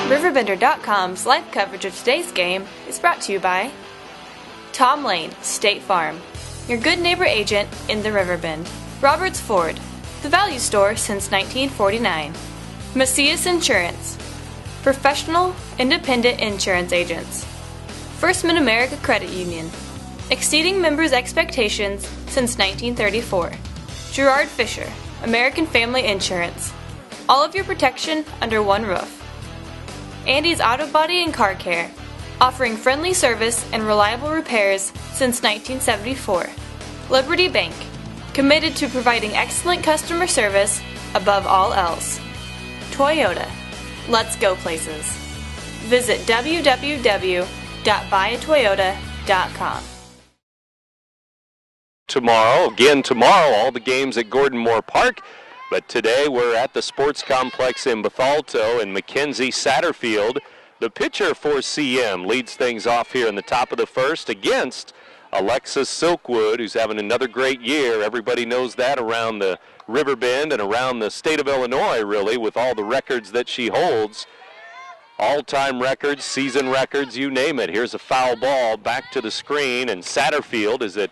RiverBender.com's live coverage of today's game is brought to you by Tom Lane, State Farm, your good neighbor agent in the Riverbend. Roberts Ford, the value store since 1949. Macias Insurance, professional, independent insurance agents. First Mid-America Credit Union, exceeding members' expectations since 1934. Gerard Fisher, American Family Insurance, all of your protection under one roof. Andy's Auto Body and Car Care, offering friendly service and reliable repairs since 1974. Liberty Bank, committed to providing excellent customer service above all else. Toyota, let's go places. Visit www.buyatoyota.com. Tomorrow, all the games at Gordon Moore Park. But today we're at the Sports Complex in Bethalto, and Mackenzie Satterfield, the pitcher for CM, leads things off here in the top of the first against Alexis Silkwood, who's having another great year. Everybody knows that around the Riverbend and around the state of Illinois, really, with all the records that she holds. All-time records, season records, you name it. Here's a foul ball back to the screen, and Satterfield is at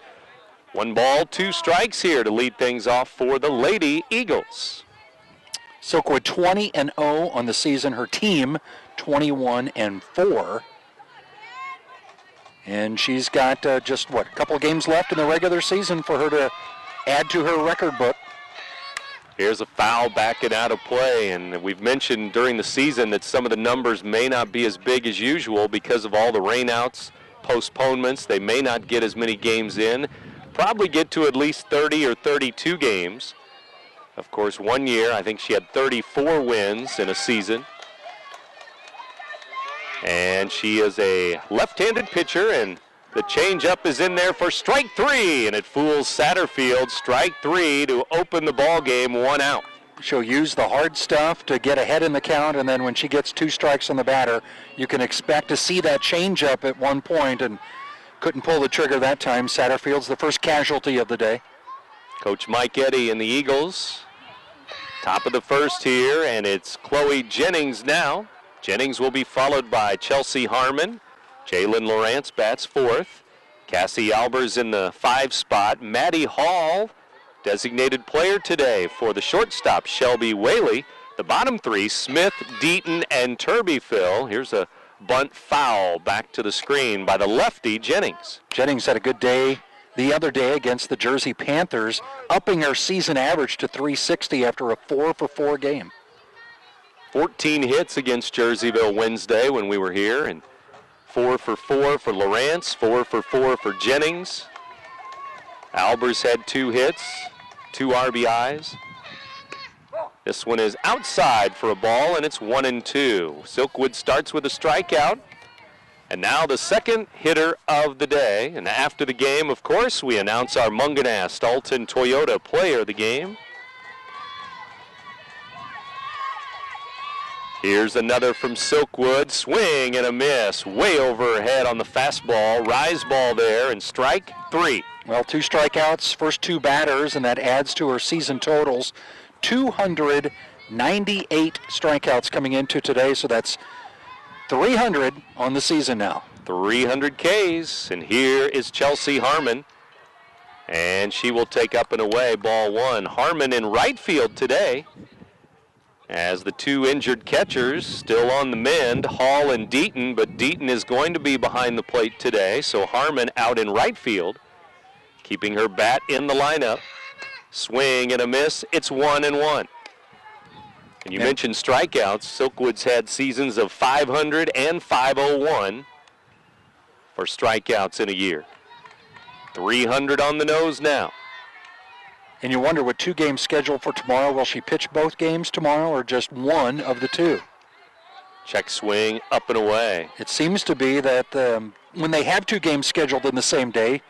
1 ball, 2 strikes here to lead things off for the Lady Eagles. Silkwood 20-0 on the season. Her team 21-4. And she's got a couple of games left in the regular season for her to add to her record book. Here's a foul backing out of play, and we've mentioned during the season that some of the numbers may not be as big as usual because of all the rainouts, postponements. They may not get as many games in. Probably get to at least 30 or 32 games. Of course, one year, I think she had 34 wins in a season. And she is a left-handed pitcher, and the changeup is in there for strike 3, and it fools Satterfield. Strike 3 to open the ball game, 1 out. She'll use the hard stuff to get ahead in the count, and then when she gets 2 strikes on the batter, you can expect to see that changeup at one point, and couldn't pull the trigger that time. Satterfield's the first casualty of the day. Coach Mike Eddy and the Eagles. Top of the first here, and it's Chloe Jennings now. Jennings will be followed by Chelsea Harmon. Jalen Lawrence bats 4th. Cassie Albers in the 5 spot. Maddie Hall, designated player today for the shortstop, Shelby Whaley. The bottom 3, Smith, Deaton, and Turbyfill. Here's a bunt foul back to the screen by the lefty, Jennings. Jennings had a good day the other day against the Jersey Panthers, upping her season average to 360 after a 4-for-4 game. 14 hits against Jerseyville Wednesday when we were here, and 4-for-4 for Lawrence, 4-for-4 for Jennings. Albers had 2 hits, 2 RBIs. This one is outside for a ball, and it's 1-2. Silkwood starts with a strikeout. And now the second hitter of the day. And after the game, of course, we announce our Munganast Alton Toyota player of the game. Here's another from Silkwood. Swing and a miss. Way over her head on the fastball. Rise ball there, and strike 3. Well, 2 strikeouts, first 2 batters, and that adds to her season totals. 298 strikeouts coming into today, so that's 300 on the season now. 300 Ks, and here is Chelsea Harmon, and she will take up and away, ball 1. Harmon in right field today, as the 2 injured catchers still on the mend, Hall and Deaton, but Deaton is going to be behind the plate today, so Harmon out in right field, keeping her bat in the lineup. Swing and a miss. It's 1-1. And you mentioned strikeouts. Silkwood's had seasons of 500 and 501 for strikeouts in a year. 300 on the nose now. And you wonder, with 2 games scheduled for tomorrow, will she pitch both games tomorrow or just one of the 2? Check swing, up and away. It seems to be that when they have 2 games scheduled in the same day,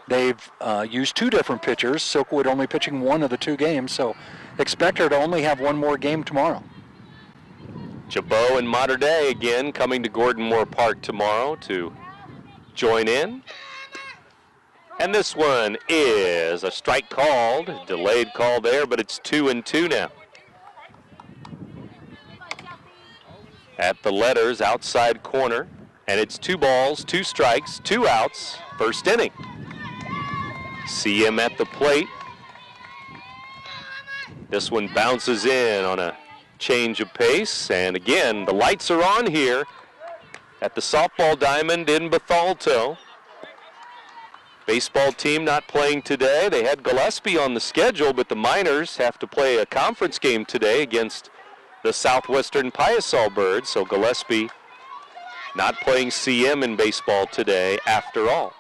they've used 2 different pitchers. Silkwood only pitching 1 of the 2 games, so expect her to only have 1 more game tomorrow. Jabot and Mater Dei again coming to Gordon Moore Park tomorrow to join in. And this one is a strike called, delayed call there, but it's 2-2 now. at the letters outside corner. And it's 2 balls, 2 strikes, 2 outs, first inning. CM at the plate. This one bounces in on a change of pace. And again, the lights are on here at the softball diamond in Bethalto. Baseball team not playing today. They had Gillespie on the schedule, but the Miners have to play a conference game today against the Southwestern Piasol Birds. So Gillespie not playing CM in baseball today after all.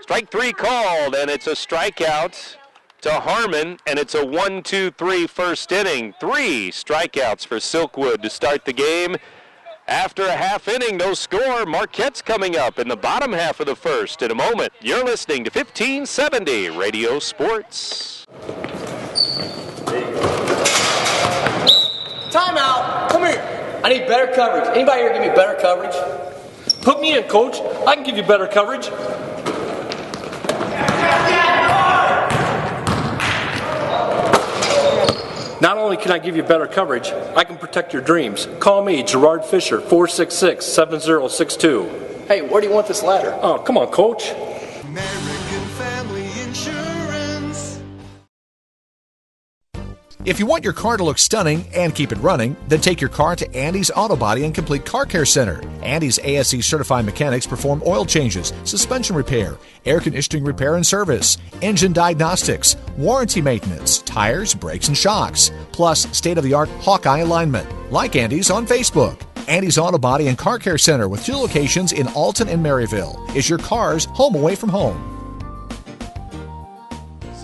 Strike 3 called, and it's a strikeout to Harmon, and it's a 1-2-3 first inning. 3 strikeouts for Silkwood to start the game. After a half inning, no score. Marquette's coming up in the bottom half of the first. In a moment, you're listening to 1570 Radio Sports. Timeout. Come here. I need better coverage. Anybody here give me better coverage? Put me in, coach. I can give you better coverage. Not only can I give you better coverage, I can protect your dreams. Call me, Gerard Fisher, 466-7062. Hey, where do you want this ladder? Oh, come on, coach. American Family Insurance. If you want your car to look stunning and keep it running, then take your car to Andy's Auto Body and Complete Car Care Center. Andy's ASE certified mechanics perform oil changes, suspension repair, air conditioning repair and service, engine diagnostics, warranty maintenance, tires, brakes, and shocks, plus state-of-the-art Hawkeye alignment. Like Andy's on Facebook. Andy's Auto Body and Car Care Center with 2 locations in Alton and Maryville is your car's home away from home.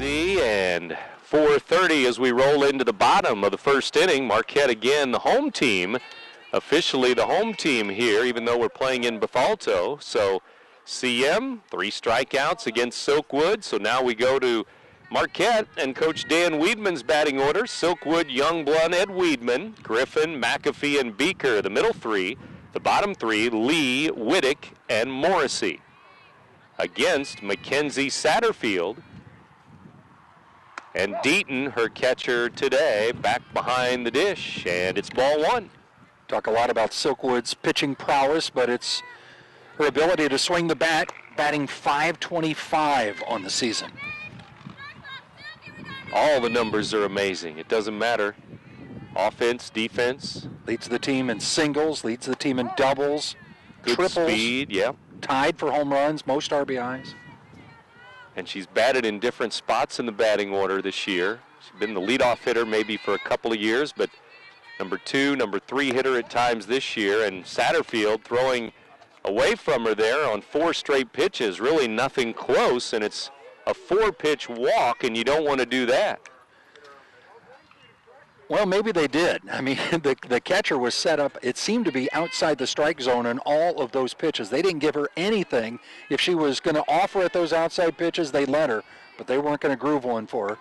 And 4:30 as we roll into the bottom of the first inning. Marquette again, the home team, officially the home team here, even though we're playing in Bethalto. So CM, 3 strikeouts against Silkwood. So now we go to Marquette and Coach Dan Weedman's batting order. Silkwood, Youngblood, Ed Weedman, Griffin, McAfee, and Beaker, the middle 3. The bottom 3, Lee, Whittick, and Morrissey. Against Mackenzie Satterfield. And Deaton, her catcher today, back behind the dish, and it's ball 1. Talk a lot about Silkwood's pitching prowess, but it's her ability to swing the bat, batting .525 on the season. All the numbers are amazing. It doesn't matter. Offense, defense. Leads the team in singles, leads the team in doubles, Good triples. speed, yeah. Tied for home runs, most RBIs. And she's batted in different spots in the batting order this year. She's been the leadoff hitter maybe for a couple of years, but number 2, number 3 hitter at times this year. And Satterfield throwing away from her there on 4 straight pitches, really nothing close, and it's a 4-pitch walk, and you don't want to do that. Well, maybe they did. I mean, the catcher was set up, it seemed to be outside the strike zone in all of those pitches. They didn't give her anything. If she was going to offer at those outside pitches, they let her, but they weren't going to groove one for her.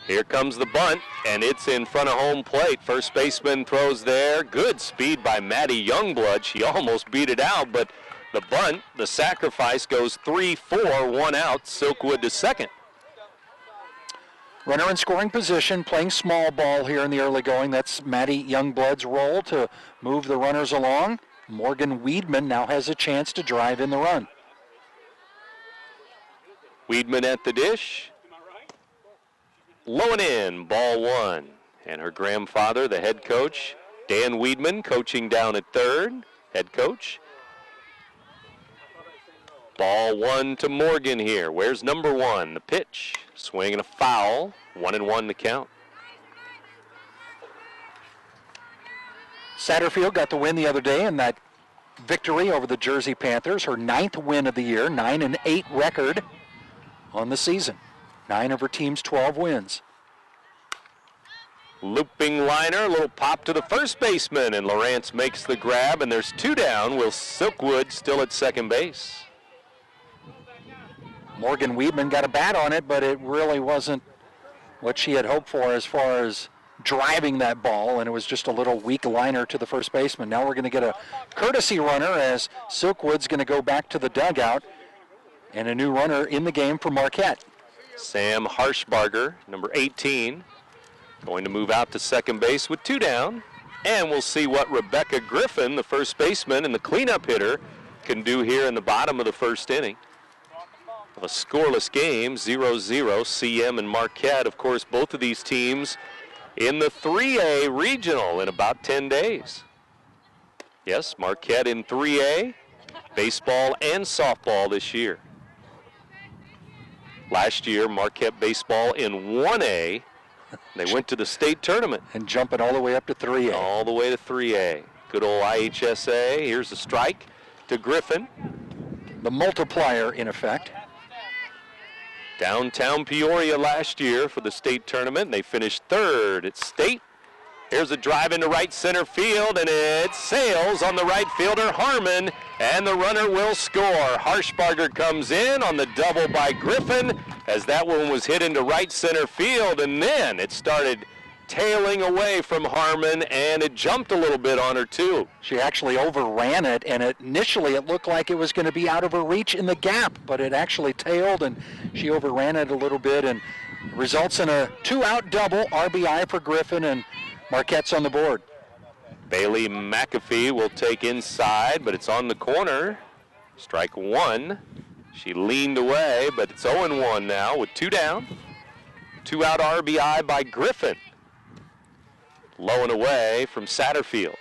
Here comes the bunt, and it's in front of home plate. First baseman throws there. Good speed by Maddie Youngblood. She almost beat it out, but the bunt, the sacrifice, goes 3-4, 1 out. Silkwood to second. Runner in scoring position, playing small ball here in the early going. That's Maddie Youngblood's role to move the runners along. Morgan Weedman now has a chance to drive in the run. Weedman at the dish. Low and in, ball 1. And her grandfather, the head coach, Dan Weedman, coaching down at third, head coach. Ball 1 to Morgan here. Where's number 1? The pitch. Swing and a foul. 1-1 to count. Satterfield got the win the other day in that victory over the Jersey Panthers. Her 9th win of the year, 9-8 record on the season. 9 of her team's 12 wins. Looping liner, a little pop to the first baseman, and Lawrence makes the grab, and there's 2 down, with Silkwood still at second base. Morgan Weedman got a bat on it, but it really wasn't what she had hoped for as far as driving that ball, and it was just a little weak liner to the first baseman. Now we're going to get a courtesy runner as Silkwood's going to go back to the dugout, and a new runner in the game for Marquette. Sam Harshbarger, number 18, going to move out to second base with 2 down. And we'll see what Rebecca Griffin, the first baseman and the cleanup hitter, can do here in the bottom of the first inning. Of a scoreless game, 0-0, CM and Marquette. Of course, both of these teams in the 3A regional in about 10 days. Yes, Marquette in 3A, baseball and softball this year. Last year, Marquette baseball in 1A. They went to the state tournament. And jumping all the way up to 3A. All the way to 3A. Good old IHSA. Here's a strike to Griffin. The multiplier, in effect. Downtown Peoria last year for the state tournament. They finished third at state. Here's a drive into right center field, and it sails on the right fielder, Harmon, and the runner will score. Harshbarger comes in on the double by Griffin as that one was hit into right center field, and then it started tailing away from Harmon, and it jumped a little bit on her, too. She actually overran it, and initially it looked like it was going to be out of her reach in the gap, but it actually tailed, and she overran it a little bit, and results in a 2-out double, RBI for Griffin, and Marquette's on the board. Bailey McAfee will take inside, but it's on the corner. Strike one. She leaned away, but it's 0-1 now with 2 down. 2-out RBI by Griffin. Low and away from Satterfield.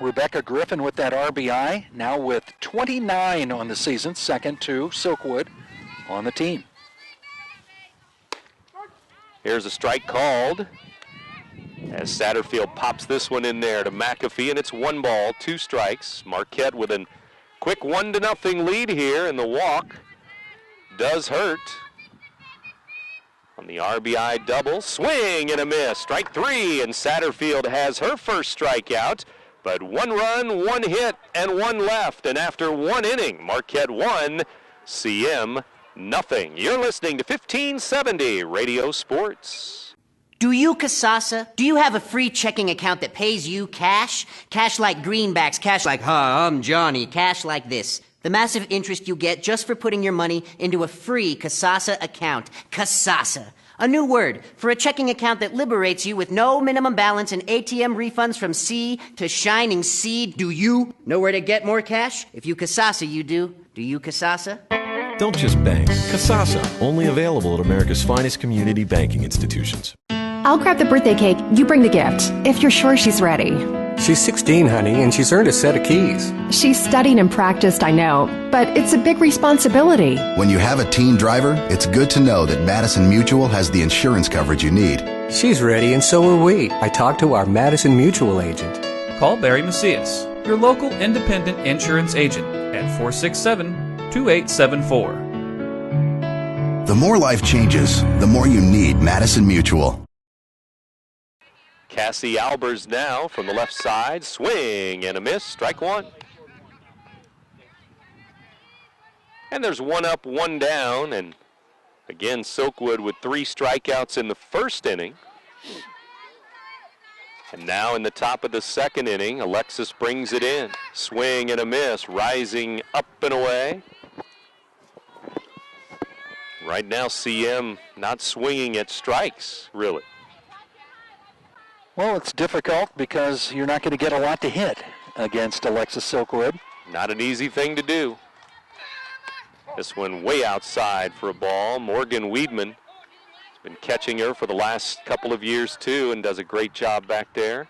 Rebecca Griffin with that RBI, now with 29 on the season, second to Silkwood on the team. Here's a strike called as Satterfield pops this one in there to McAfee, and it's 1 ball, 2 strikes. Marquette with a quick 1-0 lead here, and the walk does hurt. On the RBI double, swing and a miss. Strike 3, and Satterfield has her first strikeout, but 1 run, 1 hit, and 1 left. And after 1 inning, Marquette 1, CM nothing. You're listening to 1570 Radio Sports. Do you, Kasasa? Do you have a free checking account that pays you cash? Cash like greenbacks, cash like, I'm Johnny, cash like this. The massive interest you get just for putting your money into a free Kasasa account. Kasasa. A new word for a checking account that liberates you with no minimum balance and ATM refunds from sea to shining sea. Do you know where to get more cash? If you Kasasa, you do. Do you Kasasa? Don't just bank. Kasasa, only available at America's finest community banking institutions. I'll grab the birthday cake, you bring the gift, if you're sure she's ready. She's 16, honey, and she's earned a set of keys. She's studied and practiced, I know, but it's a big responsibility. When you have a teen driver, it's good to know that Madison Mutual has the insurance coverage you need. She's ready, and so are we. I talked to our Madison Mutual agent. Call Barry Macias, your local independent insurance agent, at 467-2874. The more life changes, the more you need Madison Mutual. Cassie Albers now from the left side. Swing and a miss. Strike 1. And there's 1 up, 1 down. And again, Silkwood with 3 strikeouts in the first inning. And now in the top of the second inning, Alexis brings it in. Swing and a miss. Rising up and away. Right now, CM not swinging at strikes, really. Well, it's difficult because you're not going to get a lot to hit against Alexis Silkwood. Not an easy thing to do. This one way outside for a ball. Morgan Weedman has been catching her for the last couple of years too and does a great job back there.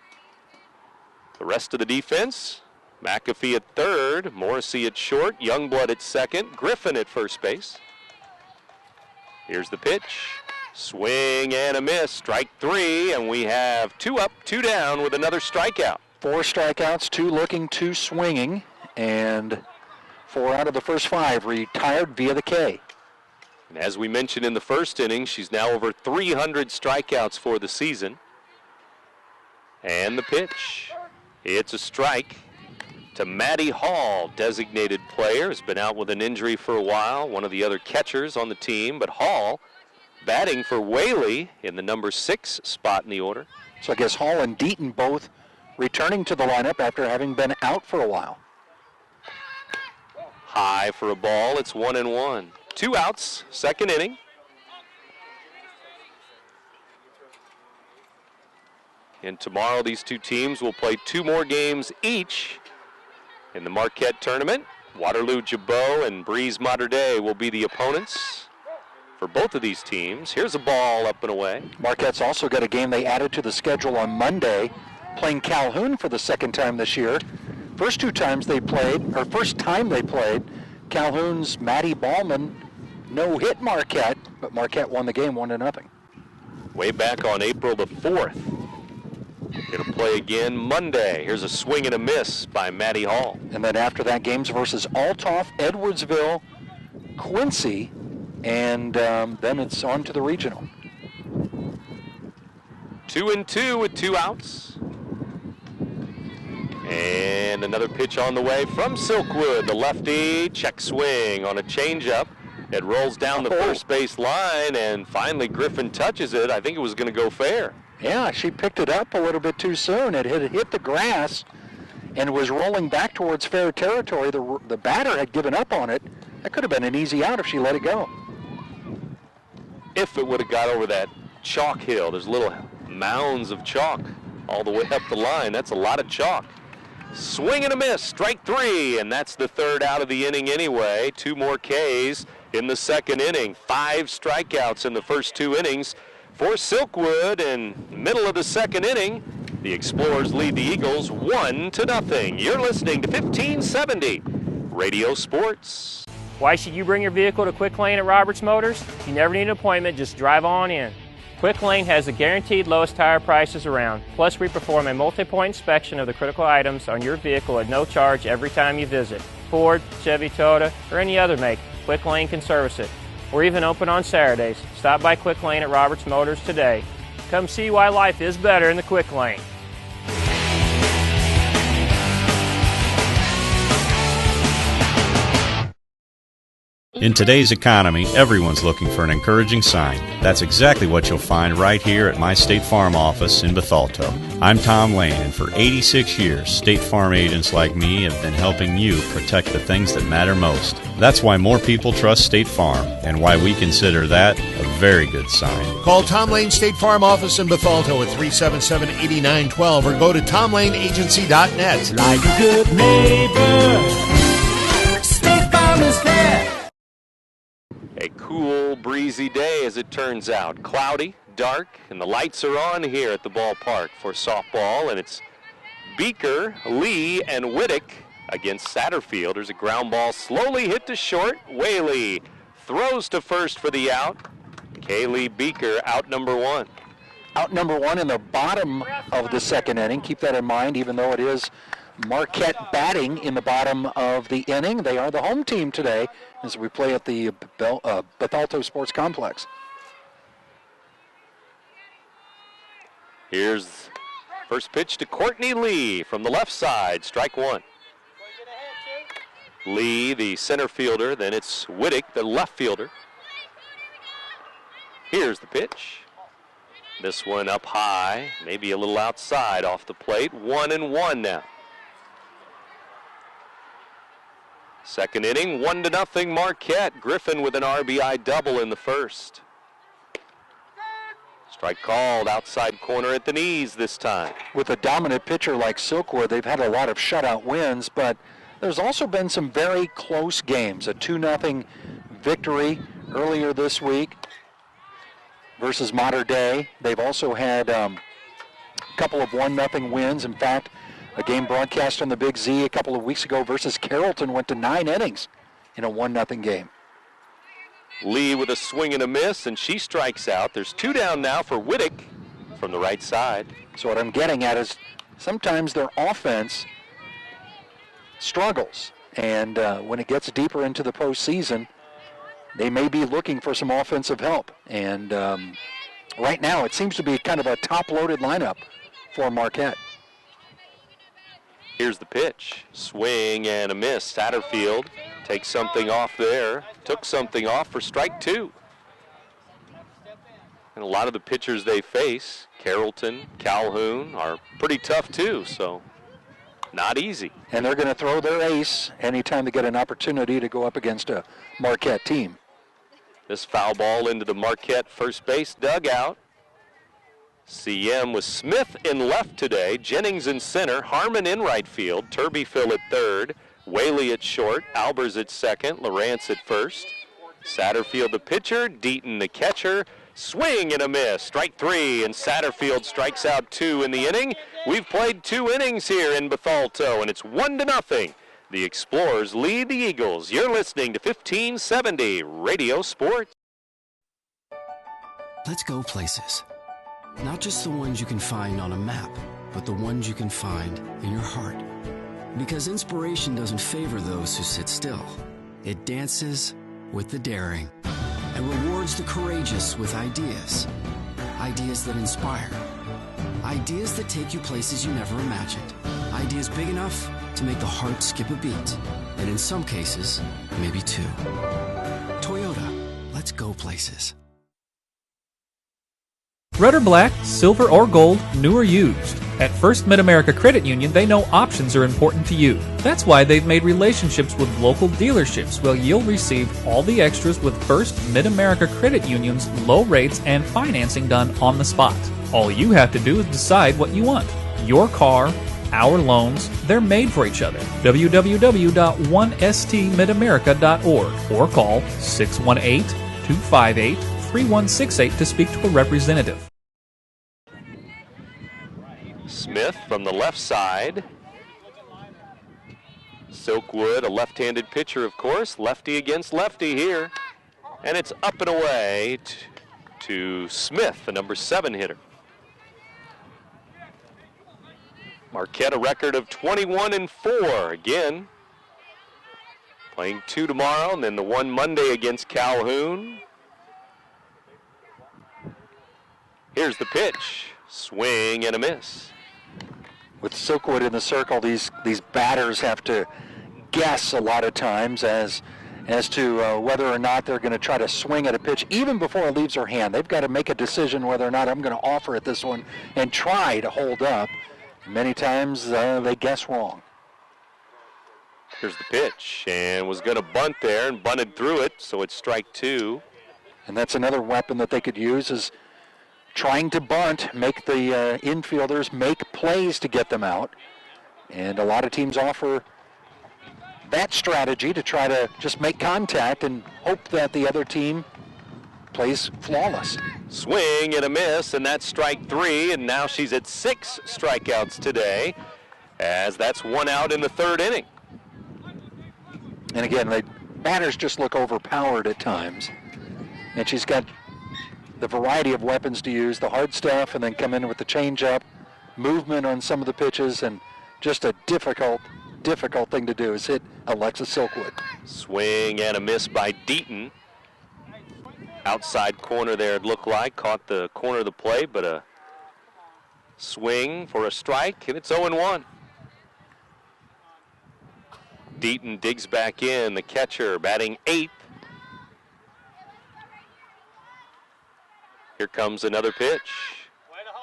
The rest of the defense, McAfee at third, Morrissey at short, Youngblood at second, Griffin at first base. Here's the pitch. Swing and a miss, strike 3, and we have 2 up, 2 down with another strikeout. 4 strikeouts, 2 looking, 2 swinging, and 4 out of the first 5 retired via the K. And as we mentioned in the first inning, she's now over 300 strikeouts for the season. And the pitch. It's a strike to Maddie Hall, designated player, has been out with an injury for a while, one of the other catchers on the team, but Hall batting for Whaley in the number 6 spot in the order. So I guess Hall and Deaton both returning to the lineup after having been out for a while. High for a ball, it's 1-1. 2 outs, second inning. And tomorrow these two teams will play 2 more games each in the Marquette tournament. Waterloo Jabot and Breeze Mater Dei will be the opponents for both of these teams. Here's a ball up and away. Marquette's also got a game they added to the schedule on Monday, playing Calhoun for the second time this year. First time they played, Calhoun's Maddie Ballman no-hit Marquette, but Marquette won the game 1-0. Way back on April the 4th. Going to play again Monday. Here's a swing and a miss by Maddie Hall. And then after that, games versus Altoff, Edwardsville, Quincy, and then it's on to the regional. 2-2 with 2 outs. And another pitch on the way from Silkwood. The lefty, check swing on a changeup. It rolls down the first base line, and finally Griffin touches it. I think it was going to go fair. Yeah, she picked it up a little bit too soon. It had hit the grass and was rolling back towards fair territory. The batter had given up on it. That could have been an easy out if she let it go. If it would have got over that chalk hill. There's little mounds of chalk all the way up the line. That's a lot of chalk. Swing and a miss, strike 3, and that's the 3rd out of the inning anyway. 2 more Ks in the 2nd inning. 5 strikeouts in the first 2 innings for Silkwood. In the middle of the 2nd inning, the Explorers lead the Eagles 1-0. You're listening to 1570 Radio Sports. Why should you bring your vehicle to Quick Lane at Roberts Motors? You never need an appointment, just drive on in. Quick Lane has the guaranteed lowest tire prices around. Plus, we perform a multi-point inspection of the critical items on your vehicle at no charge every time you visit. Ford, Chevy, Toyota, or any other make, Quick Lane can service it. We're even open on Saturdays. Stop by Quick Lane at Roberts Motors today. Come see why life is better in the Quick Lane. In today's economy, everyone's looking for an encouraging sign. That's exactly what you'll find right here at my State Farm office in Bethalto. I'm Tom Lane, and for 86 years, State Farm agents like me have been helping you protect the things that matter most. That's why more people trust State Farm, and why we consider that a very good sign. Call Tom Lane State Farm office in Bethalto at 377-8912 or go to tomlaneagency.net. Like a good neighbor, State Farm is there. A cool, breezy day as it turns out. Cloudy, dark, and the lights are on here at the ballpark for softball, and it's Beaker, Lee, and Whittick against Satterfield. There's a ground ball slowly hit to short. Whaley throws to first for the out. Kaylee Beaker out number 1. Out number 1 in the bottom of the 2nd inning. Keep that in mind, even though it is Marquette batting in the bottom of the inning. They are the home team today as we play at the Bethalto Sports Complex. Here's first pitch to Courtney Lee from the left side, strike 1. Lee, the center fielder, then it's Whittick, the left fielder. Here's the pitch. This one up high, maybe a little outside off the plate. 1-1 now. 2nd inning, 1-0 Marquette. Griffin with an RBI double in the first. Strike called, outside corner at the knees this time. With a dominant pitcher like Silkwood, they've had a lot of shutout wins, but there's also been some very close games. A 2-0 victory earlier this week versus Mater Dei. They've also had a couple of 1-0 wins. In fact, a game broadcast on the Big Z a couple of weeks ago versus Carrollton went to 9 innings in a 1-0 game. Lee with a swing and a miss, and she strikes out. There's 2 down now for Whittick from the right side. So what I'm getting at is sometimes their offense struggles, and when it gets deeper into the postseason, they may be looking for some offensive help. And right now it seems to be kind of a top-loaded lineup for Marquette. Here's the pitch. Swing and a miss. Satterfield takes something off there. Took something off for strike 2. And a lot of the pitchers they face, Carrollton, Calhoun, are pretty tough too, so not easy. And they're going to throw their ace anytime they get an opportunity to go up against a Marquette team. This foul ball into the Marquette first base dugout. CM with Smith in left today, Jennings in center, Harmon in right field, Turbyfill at third, Whaley at short, Albers at second, Lawrence at first. Satterfield the pitcher, Deaton the catcher. Swing and a miss. Strike 3, and Satterfield strikes out 2 in the inning. We've played 2 innings here in Bethalto, and it's 1-0. The Explorers lead the Eagles. You're listening to 1570 Radio Sports. Let's go places. Not just the ones you can find on a map, but the ones you can find in your heart. Because inspiration doesn't favor those who sit still. It dances with the daring and rewards the courageous with ideas. Ideas that inspire. Ideas that take you places you never imagined. Ideas big enough to make the heart skip a beat. And in some cases, maybe 2. Toyota, let's go places. Red or black, silver or gold, new or used. At First Mid-America Credit Union, they know options are important to you. That's why they've made relationships with local dealerships where you'll receive all the extras with First Mid-America Credit Union's low rates and financing done on the spot. All you have to do is decide what you want. Your car, our loans, they're made for each other. www.1stmidamerica.org or call 618-258-3168 to speak to a representative. Smith from the left side. Silkwood, a left-handed pitcher, of course. Lefty against lefty here. And it's up and away to Smith, the number 7 hitter. Marquette, a record of 21-4. Again, playing 2 tomorrow, and then the 1 Monday against Calhoun. Here's the pitch. Swing and a miss. With Silkwood in the circle, these batters have to guess a lot of times as to whether or not they're going to try to swing at a pitch even before it leaves their hand. They've got to make a decision whether or not I'm going to offer it this one and try to hold up. Many times they guess wrong. Here's the pitch, and was going to bunt there and bunted through it, so it's strike 2. And that's another weapon that they could use is trying to bunt, make the infielders make plays to get them out. And a lot of teams offer that strategy to try to just make contact and hope that the other team plays flawless. Swing and a miss, and that's strike 3, and now she's at 6 strikeouts today, as that's 1 out in the 3rd inning. And again, batters just look overpowered at times. And she's got the variety of weapons to use, the hard stuff, and then come in with the changeup, movement on some of the pitches, and just a difficult thing to do is hit Alexis Silkwood. Swing and a miss by Deaton. Outside corner there, it looked like. Caught the corner of the plate, but a swing for a strike, and it's 0-1. Deaton digs back in, the catcher batting 8th. Here comes another pitch.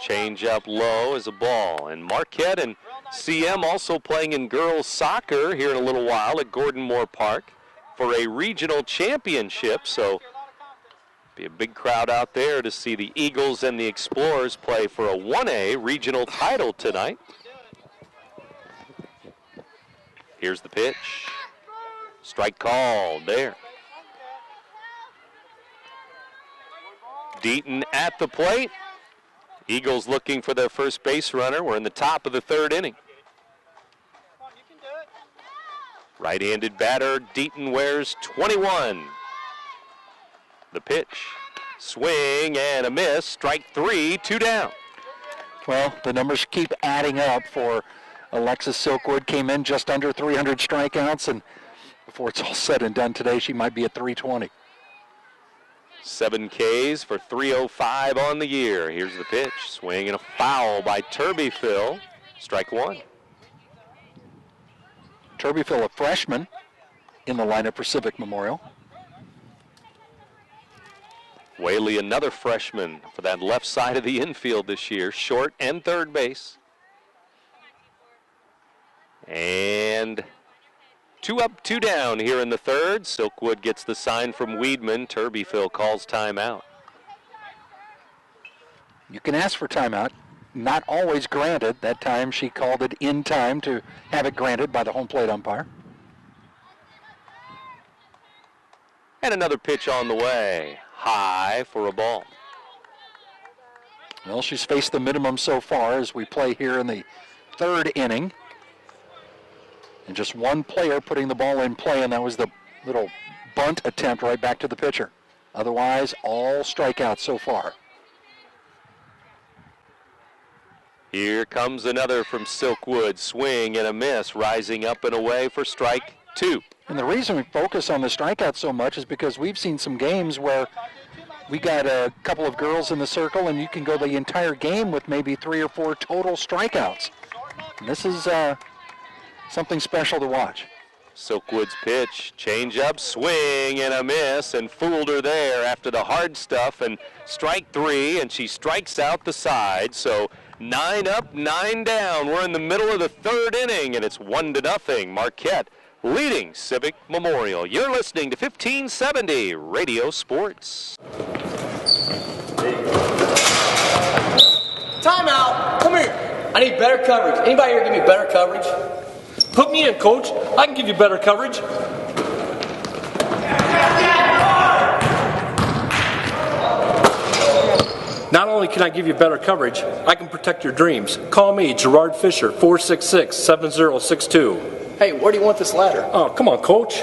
Change up low is a ball. And Marquette and CM also playing in girls soccer here in a little while at Gordon Moore Park for a regional championship. So be a big crowd out there to see the Eagles and the Explorers play for a 1A regional title tonight. Here's the pitch. Strike called there. Deaton at the plate. Eagles looking for their first base runner. We're in the top of the 3rd inning. Right-handed batter, Deaton wears 21. The pitch. Swing and a miss. Strike 3, 2 down. Well, the numbers keep adding up for Alexis Silkwood. Came in just under 300 strikeouts, and before it's all said and done today, she might be at 320. 7 Ks for 305 on the year. Here's the pitch. Swing and a foul by Turbyfill. Strike 1. Turbyfill, a freshman, in the lineup for Civic Memorial. Whaley, another freshman for that left side of the infield this year. Short and third base. And 2 up, 2 down here in the 3rd. Silkwood gets the sign from Weedman. Turbyfill calls timeout. You can ask for timeout. Not always granted. That time she called it in time to have it granted by the home plate umpire. And another pitch on the way. High for a ball. Well, she's faced the minimum so far as we play here in the third inning. And just one player putting the ball in play, and that was the little bunt attempt right back to the pitcher. Otherwise, all strikeouts so far. Here comes another from Silkwood. Swing and a miss, rising up and away for strike 2. And the reason we focus on the strikeouts so much is because we've seen some games where we got a couple of girls in the circle and you can go the entire game with maybe 3 or 4 total strikeouts. And this is something special to watch. Silkwood's pitch, change up, swing and a miss, and fooled her there after the hard stuff, and strike 3, and she strikes out the side. So 9 up, 9 down. We're in the middle of the third inning, and it's 1-0. Marquette leading Civic Memorial. You're listening to 1570 Radio Sports. Timeout. Come here. I need better coverage. Anybody here give me better coverage? Put me in, Coach. I can give you better coverage. Not only can I give you better coverage, I can protect your dreams. Call me, Gerard Fisher, 466-7062. Hey, where do you want this ladder? Oh, come on, Coach.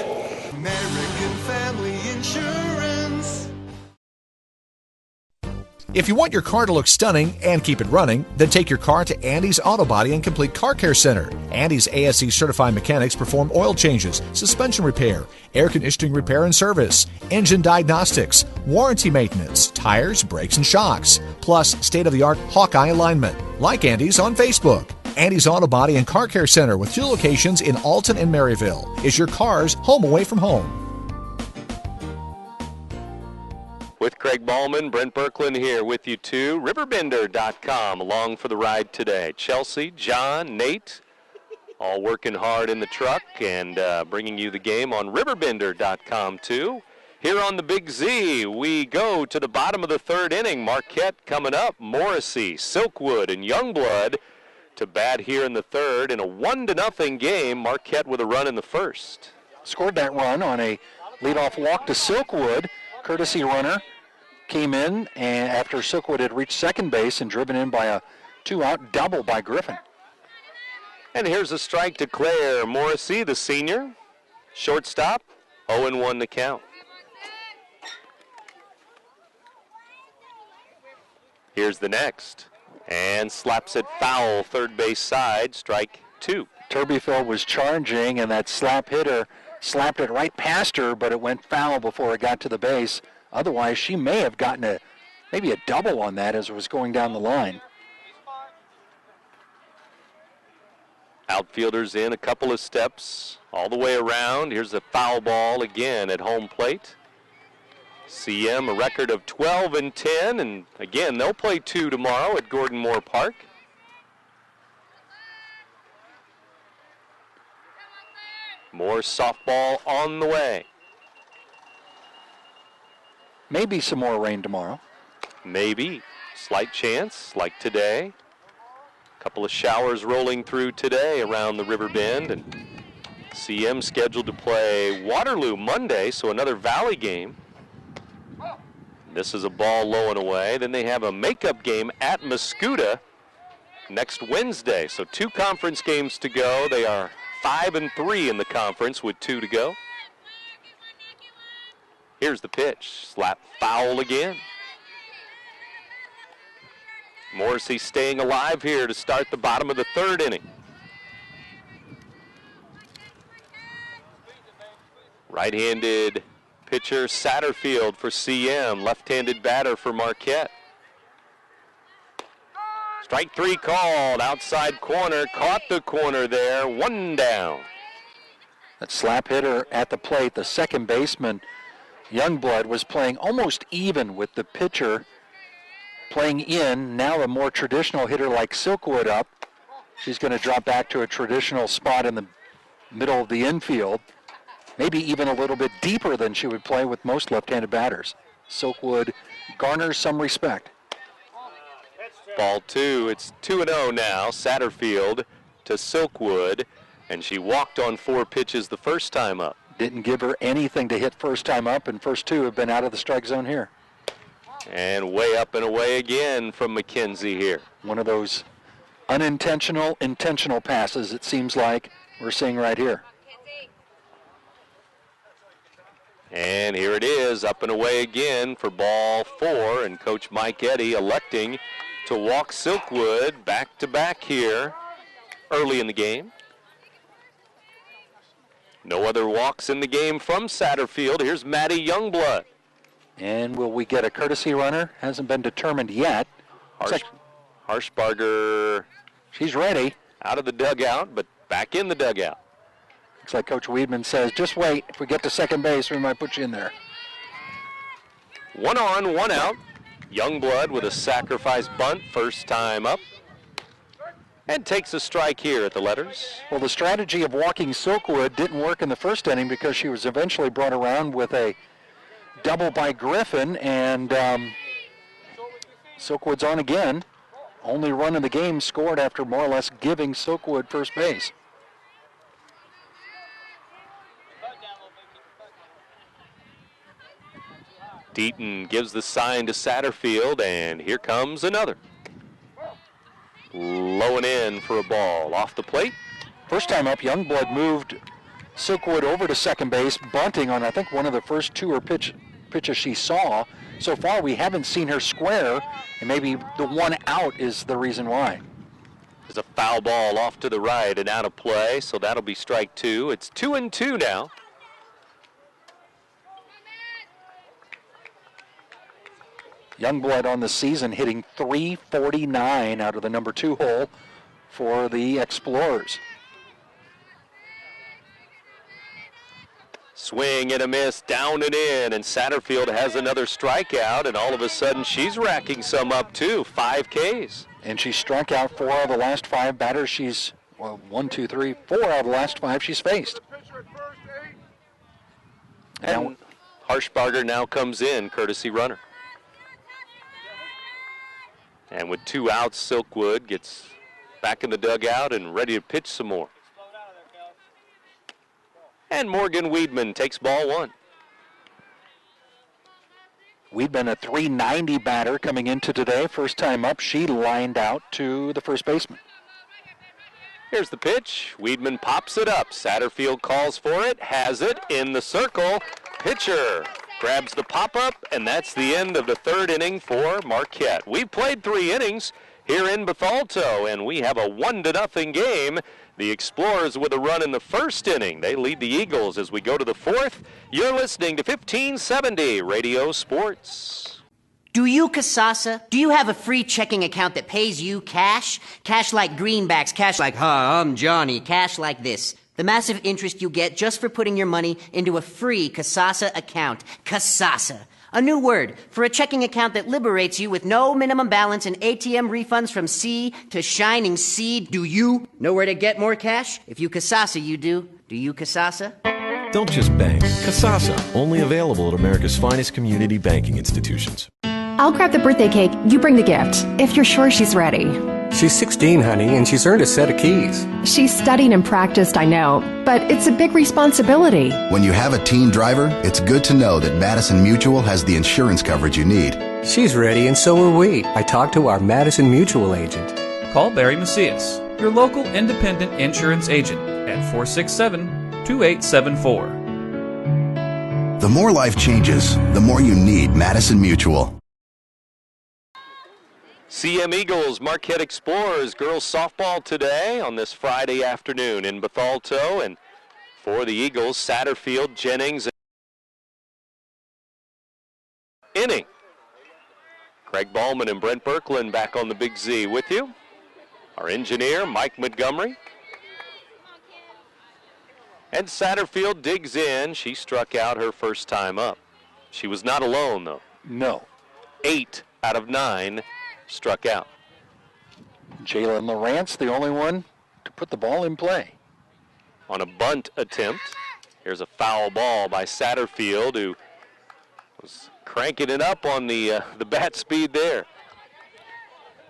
American Family Insurance. If you want your car to look stunning and keep it running, then take your car to Andy's Auto Body and Complete Car Care Center. Andy's ASE certified mechanics perform oil changes, suspension repair, air conditioning repair and service, engine diagnostics, warranty maintenance, tires, brakes, and shocks, plus state-of-the-art Hawkeye alignment. Like Andy's on Facebook. Andy's Auto Body and Car Care Center with 2 locations in Alton and Maryville is your car's home away from home. With Craig Ballman, Brent Birkland here with you too. RiverBender.com along for the ride today. Chelsea, John, Nate, all working hard in the truck and bringing you the game on RiverBender.com too. Here on the Big Z, we go to the bottom of the third inning. Marquette coming up. Morrissey, Silkwood, and Youngblood to bat here in the third in a 1-0 game. Marquette with a run in the first. Scored that run on a leadoff walk to Silkwood. Courtesy runner came in and after Silkwood had reached second base and driven in by a 2-out double by Griffin. And here's a strike to Claire Morrissey, the senior. Shortstop, 0-1 to count. Here's the next. And slaps it foul, third base side, strike 2. Turbyfield was charging, and that slap hitter slapped it right past her, but it went foul before it got to the base. Otherwise, she may have gotten maybe a double on that as it was going down the line. Outfielders in a couple of steps all the way around. Here's a foul ball again at home plate. CM a record of 12-10, and again, they'll play 2 tomorrow at Gordon Moore Park. More softball on the way. Maybe some more rain tomorrow. Maybe. Slight chance, like today. A couple of showers rolling through today around the River Bend. And CM scheduled to play Waterloo Monday, so another Valley game. This is a ball low and away. Then they have a makeup game at Mascoutah next Wednesday. So 2 conference games to go. They are 5-3 in the conference with 2 to go. Here's the pitch. Slap foul again. Morrissey staying alive here to start the bottom of the third inning. Right-handed pitcher Satterfield for CM. Left-handed batter for Marquette. Strike 3 called. Outside corner. Caught the corner there. 1 down. That slap hitter at the plate, the second baseman, Youngblood, was playing almost even with the pitcher playing in. Now a more traditional hitter like Silkwood up. She's going to drop back to a traditional spot in the middle of the infield. Maybe even a little bit deeper than she would play with most left-handed batters. Silkwood garners some respect. Ball 2. It's 2-0 now. Satterfield to Silkwood, and she walked on 4 pitches the first time up. Didn't give her anything to hit first time up, and first 2 have been out of the strike zone here. And way up and away again from McKenzie here. One of those unintentional, intentional passes, it seems like we're seeing right here. And here it is, up and away again for ball 4, and Coach Mike Eddy electing to walk Silkwood back-to-back here early in the game. No other walks in the game from Satterfield. Here's Maddie Youngblood. And will we get a courtesy runner? Hasn't been determined yet. Harshbarger. She's ready. Out of the dugout, but back in the dugout. Looks like Coach Weedman says, just wait. If we get to second base, we might put you in there. 1 on, 1 out. Youngblood with a sacrifice bunt, first time up. And takes a strike here at the letters. Well, the strategy of walking Silkwood didn't work in the first inning because she was eventually brought around with a double by Griffin, and Silkwood's on again. Only run in the game scored after more or less giving Silkwood first base. Deaton gives the sign to Satterfield, and here comes another. Low and in for a ball. Off the plate. First time up, Youngblood moved Silkwood over to second base, bunting on, I think, one of the first 2 pitches she saw. So far, we haven't seen her square, and maybe the 1 out is the reason why. There's a foul ball off to the right and out of play, so that'll be strike 2. It's 2-2 now. Youngblood on the season hitting .349 out of the number 2 hole for the Explorers. Swing and a miss, down and in, and Satterfield has another strikeout, and all of a sudden she's racking some up too, 5 Ks. And she struck out 4 out of the last 5 batters she's, well, 1, 2, 3, 4 out of the last 5 she's faced. And Harshbarger now comes in, courtesy runner. And with 2 outs, Silkwood gets back in the dugout and ready to pitch some more. And Morgan Weedman takes ball 1. Weedman, a .390 batter coming into today. First time up, she lined out to the first baseman. Here's the pitch. Weedman pops it up. Satterfield calls for it, has it in the circle. Pitcher grabs the pop-up, and that's the end of the 3rd inning for Marquette. We played 3 innings here in Bethalto, and we have a 1-0 game. The Explorers with a run in the 1st inning. They lead the Eagles as we go to the 4th. You're listening to 1570 Radio Sports. Do you, Casasa? Do you have a free checking account that pays you cash? Cash like greenbacks, cash like, I'm Johnny, cash like this. The massive interest you get just for putting your money into a free Casasa account. Casasa. A new word for a checking account that liberates you with no minimum balance and ATM refunds from sea to shining sea. Do you know where to get more cash? If you Casasa, you do. Do you Casasa? Don't just bank. Casasa, only available at America's finest community banking institutions. I'll grab the birthday cake. You bring the gift, if you're sure she's ready. She's 16, honey, and she's earned a set of keys. She's studied and practiced, I know, but it's a big responsibility. When you have a teen driver, it's good to know that Madison Mutual has the insurance coverage you need. She's ready, and so are we. I talked to our Madison Mutual agent. Call Barry Macias, your local independent insurance agent, at 467-2874. The more life changes, the more you need Madison Mutual. CM Eagles, Marquette Explorers, girls softball today on this Friday afternoon in Bethalto. And for the Eagles, Satterfield, Jennings, inning. Craig Ballman and Brent Birkeland back on the Big Z with you. Our engineer, Mike Montgomery. And Satterfield digs in. She struck out her first time up. She was not alone, though. No. 8 out of 9 struck out. Jalen Lawrence, the only one to put the ball in play. On a bunt attempt, here's a foul ball by Satterfield, who was cranking it up on the bat speed there.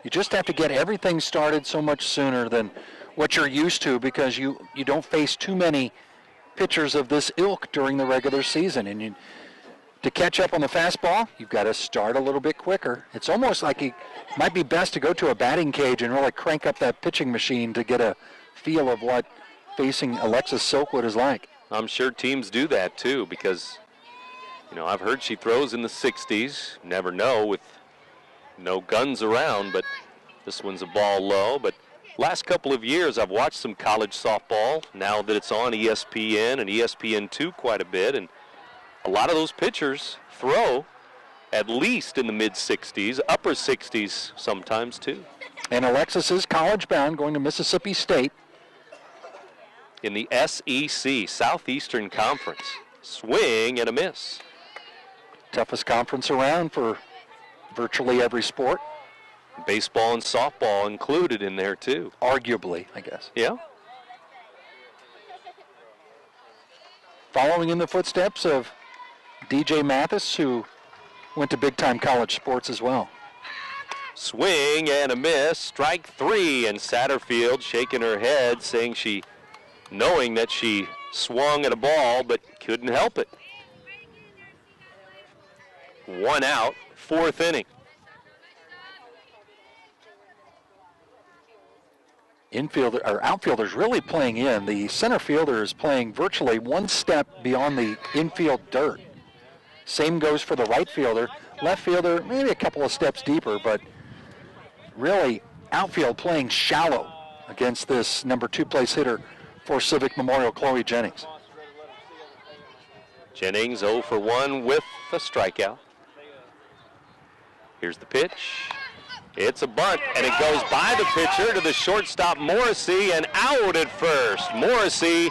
You just have to get everything started so much sooner than what you're used to, because you don't face too many pitchers of this ilk during the regular season. And to catch up on the fastball, you've got to start a little bit quicker. It's almost like it might be best to go to a batting cage and really crank up that pitching machine to get a feel of what facing Alexis Silkwood is like. I'm sure teams do that too, because, I've heard she throws in the 60s. Never know with no guns around, but this one's a ball low. But last couple of years, I've watched some college softball now that it's on ESPN and ESPN2 quite a bit, and a lot of those pitchers throw at least in the mid-60s, upper 60s sometimes too. And Alexis is college-bound, going to Mississippi State. In the SEC, Southeastern Conference. Swing and a miss. Toughest conference around for virtually every sport. Baseball and softball included in there too. Arguably, I guess. Yeah. Following in the footsteps of DJ Mathis, who went to big-time college sports as well. Swing and a miss. Strike 3, and Satterfield shaking her head, saying knowing that she swung at a ball but couldn't help it. 1 out, 4th inning. Outfielders really playing in. The center fielder is playing virtually one step beyond the infield dirt. Same goes for the right fielder. Left fielder, maybe a couple of steps deeper, but really outfield playing shallow against this number 2 place hitter for Civic Memorial, Chloe Jennings. Jennings 0 for 1 with a strikeout. Here's the pitch. It's a bunt, and it goes by the pitcher to the shortstop, Morrissey, and out at first. Morrissey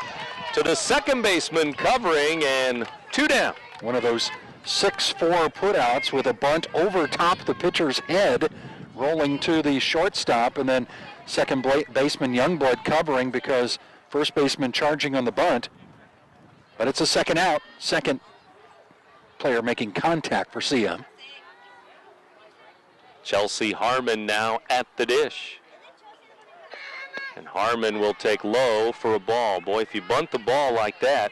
to the second baseman covering, and 2 down. One of those 6-4 putouts with a bunt over top the pitcher's head, rolling to the shortstop, and then second baseman Youngblood covering because first baseman charging on the bunt. But it's a second out, second player making contact for CM. Chelsea Harmon now at the dish. And Harmon will take low for a ball. Boy, if you bunt the ball like that,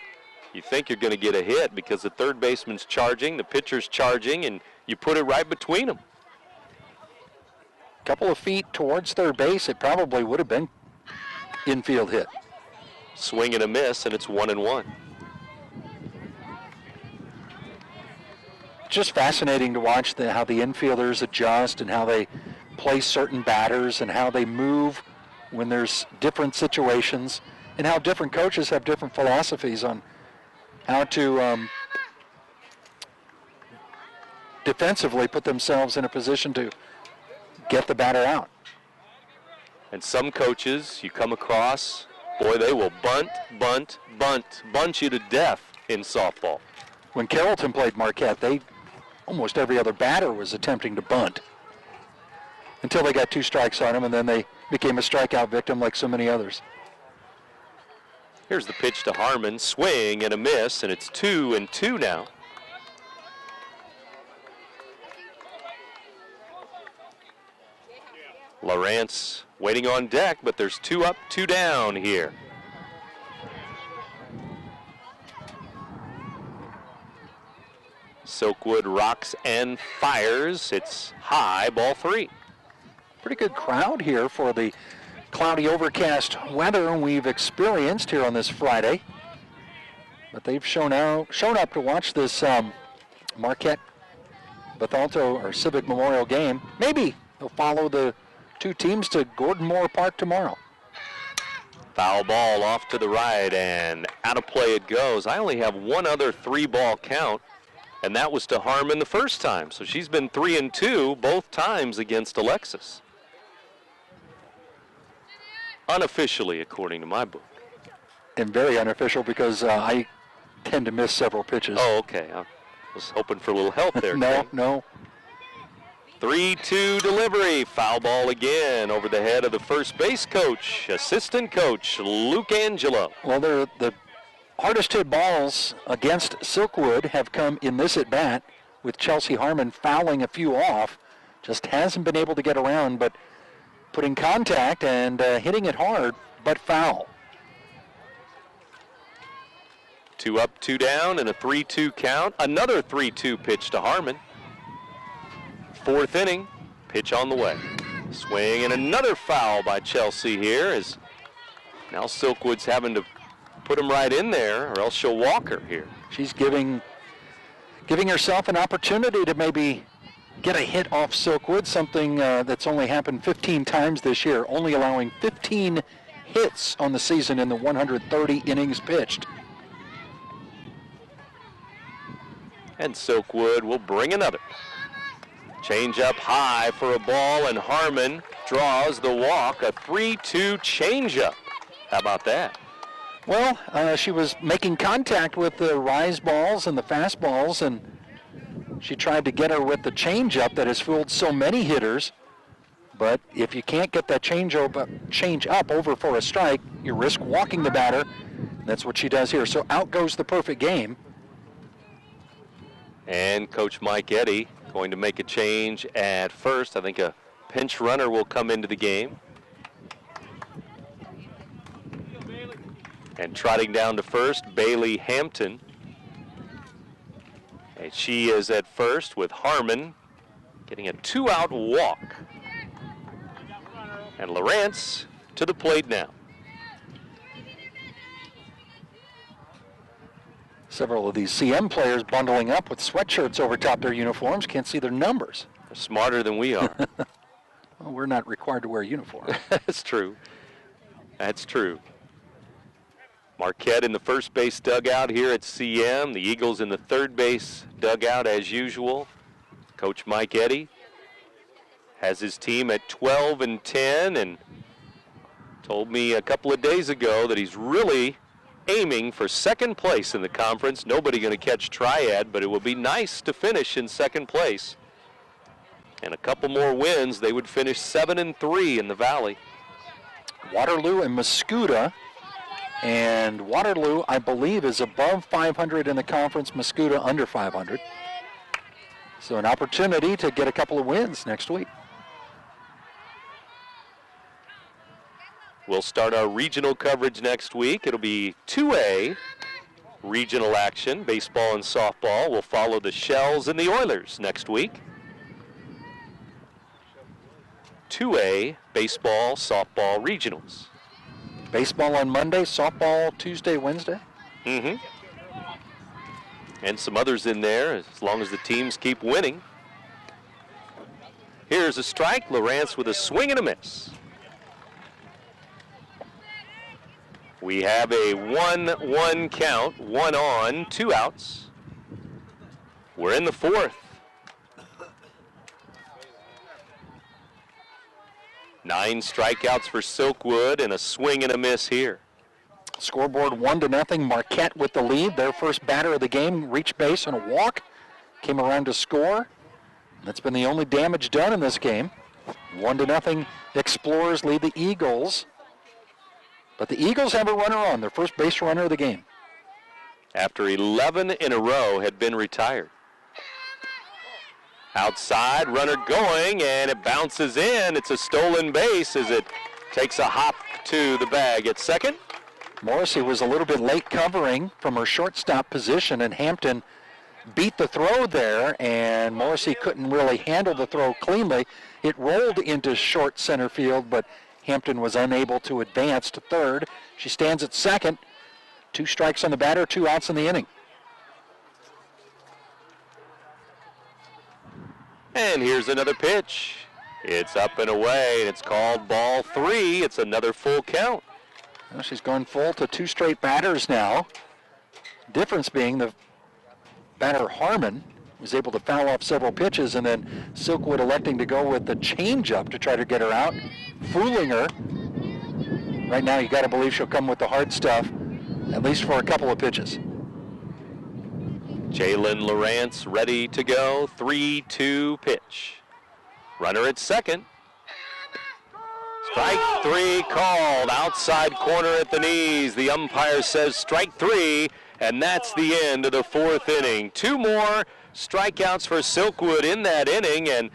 you think you're going to get a hit because the third baseman's charging, the pitcher's charging, and you put it right between them. Couple of feet towards third base, it probably would have been infield hit. Swing and a miss, and it's 1-1. Just fascinating to watch how the infielders adjust and how they place certain batters and how they move when there's different situations, and how different coaches have different philosophies on how to defensively put themselves in a position to get the batter out. And some coaches you come across, boy, they will bunt you to death in softball. When Carrollton played Marquette, almost every other batter was attempting to bunt until they got 2 strikes on them, and then they became a strikeout victim like so many others. Here's the pitch to Harmon, swing and a miss, and it's 2-2 now. Lawrence waiting on deck, but there's 2 up, 2 down here. Silkwood rocks and fires. It's high, ball 3. Pretty good crowd here for the cloudy, overcast weather we've experienced here on this Friday. But they've shown up to watch this Marquette Bethalto or Civic Memorial game. Maybe they'll follow the 2 teams to Gordon Moore Park tomorrow. Foul ball off to the right, and out of play it goes. I only have one other 3-ball count, and that was to Harmon the first time. So she's been 3-2 both times against Alexis. Unofficially, according to my book. And very unofficial because I tend to miss several pitches. Oh, okay. I was hoping for a little help there. No. 3-2 delivery. Foul ball again over the head of the first base coach, assistant coach Luke Angelo. Well, the hardest hit balls against Silkwood have come in this at-bat with Chelsea Harmon fouling a few off. Just hasn't been able to get around, but putting contact and hitting it hard, but foul. 2 up, 2 down, and a 3-2 count. Another 3-2 pitch to Harmon. 4th inning, pitch on the way. Swing and another foul by Chelsea here, as now Silkwood's having to put him right in there, or else she'll walk her here. She's giving herself an opportunity to maybe get a hit off Silkwood, something that's only happened 15 times this year, only allowing 15 hits on the season in the 130 innings pitched. And Silkwood will bring another. Change up high for a ball, and Harmon draws the walk, a 3-2 changeup. How about that? Well, she was making contact with the rise balls and the fastballs, and she tried to get her with the changeup that has fooled so many hitters. But if you can't get that change up over for a strike, you risk walking the batter. That's what she does here. So out goes the perfect game. And Coach Mike Eddy going to make a change at first. I think a pinch runner will come into the game. And trotting down to first, Bailey Hampton. And she is at first with Harmon getting a 2-out walk. And Lawrence to the plate now. Several of these CM players bundling up with sweatshirts over top their uniforms. Can't see their numbers. They're smarter than we are. Well, we're not required to wear uniforms. That's true. That's true. Marquette in the first base dugout here at CM. The Eagles in the third base dugout as usual. Coach Mike Eddy has his team at 12-10 and told me a couple of days ago that he's really aiming for second place in the conference. Nobody going to catch Triad, but it would be nice to finish in second place. And a couple more wins, they would finish 7-3 in the Valley. Waterloo and Mascoutah. And Waterloo, I believe, is above 500 in the conference. Mascoutah under 500. So an opportunity to get a couple of wins next week. We'll start our regional coverage next week. It'll be 2A regional action, baseball and softball. We'll follow the Shells and the Oilers next week. 2A baseball, softball regionals. Baseball on Monday, softball Tuesday, Wednesday? Mm-hmm. And some others in there, as long as the teams keep winning. Here's a strike. Lawrence with a swing and a miss. We have a 1-1 count, 1 on, 2 outs. We're in the 4th. 9 strikeouts for Silkwood and a swing and a miss here. Scoreboard 1-0. Marquette with the lead. Their first batter of the game reached base on a walk. Came around to score. That's been the only damage done in this game. 1-0. Explorers lead the Eagles. But the Eagles have a runner on, their first base runner of the game. After 11 in a row had been retired. Outside, runner going, and it bounces in. It's a stolen base as it takes a hop to the bag at second. Morrissey was a little bit late covering from her shortstop position, and Hampton beat the throw there, and Morrissey couldn't really handle the throw cleanly. It rolled into short center field, but Hampton was unable to advance to third. She stands at second. 2 strikes on the batter, 2 outs in the inning. And here's another pitch. It's up and away, and it's called ball 3. It's another full count. Well, she's gone full to 2 straight batters now. Difference being the batter Harmon was able to foul off several pitches, and then Silkwood electing to go with the changeup to try to get her out, fooling her. Right now, you got to believe she'll come with the hard stuff, at least for a couple of pitches. Jalen Lawrence ready to go. 3-2 pitch. Runner at second. Strike 3 called. Outside corner at the knees. The umpire says strike 3, and that's the end of the 4th inning. 2 more strikeouts for Silkwood in that inning, and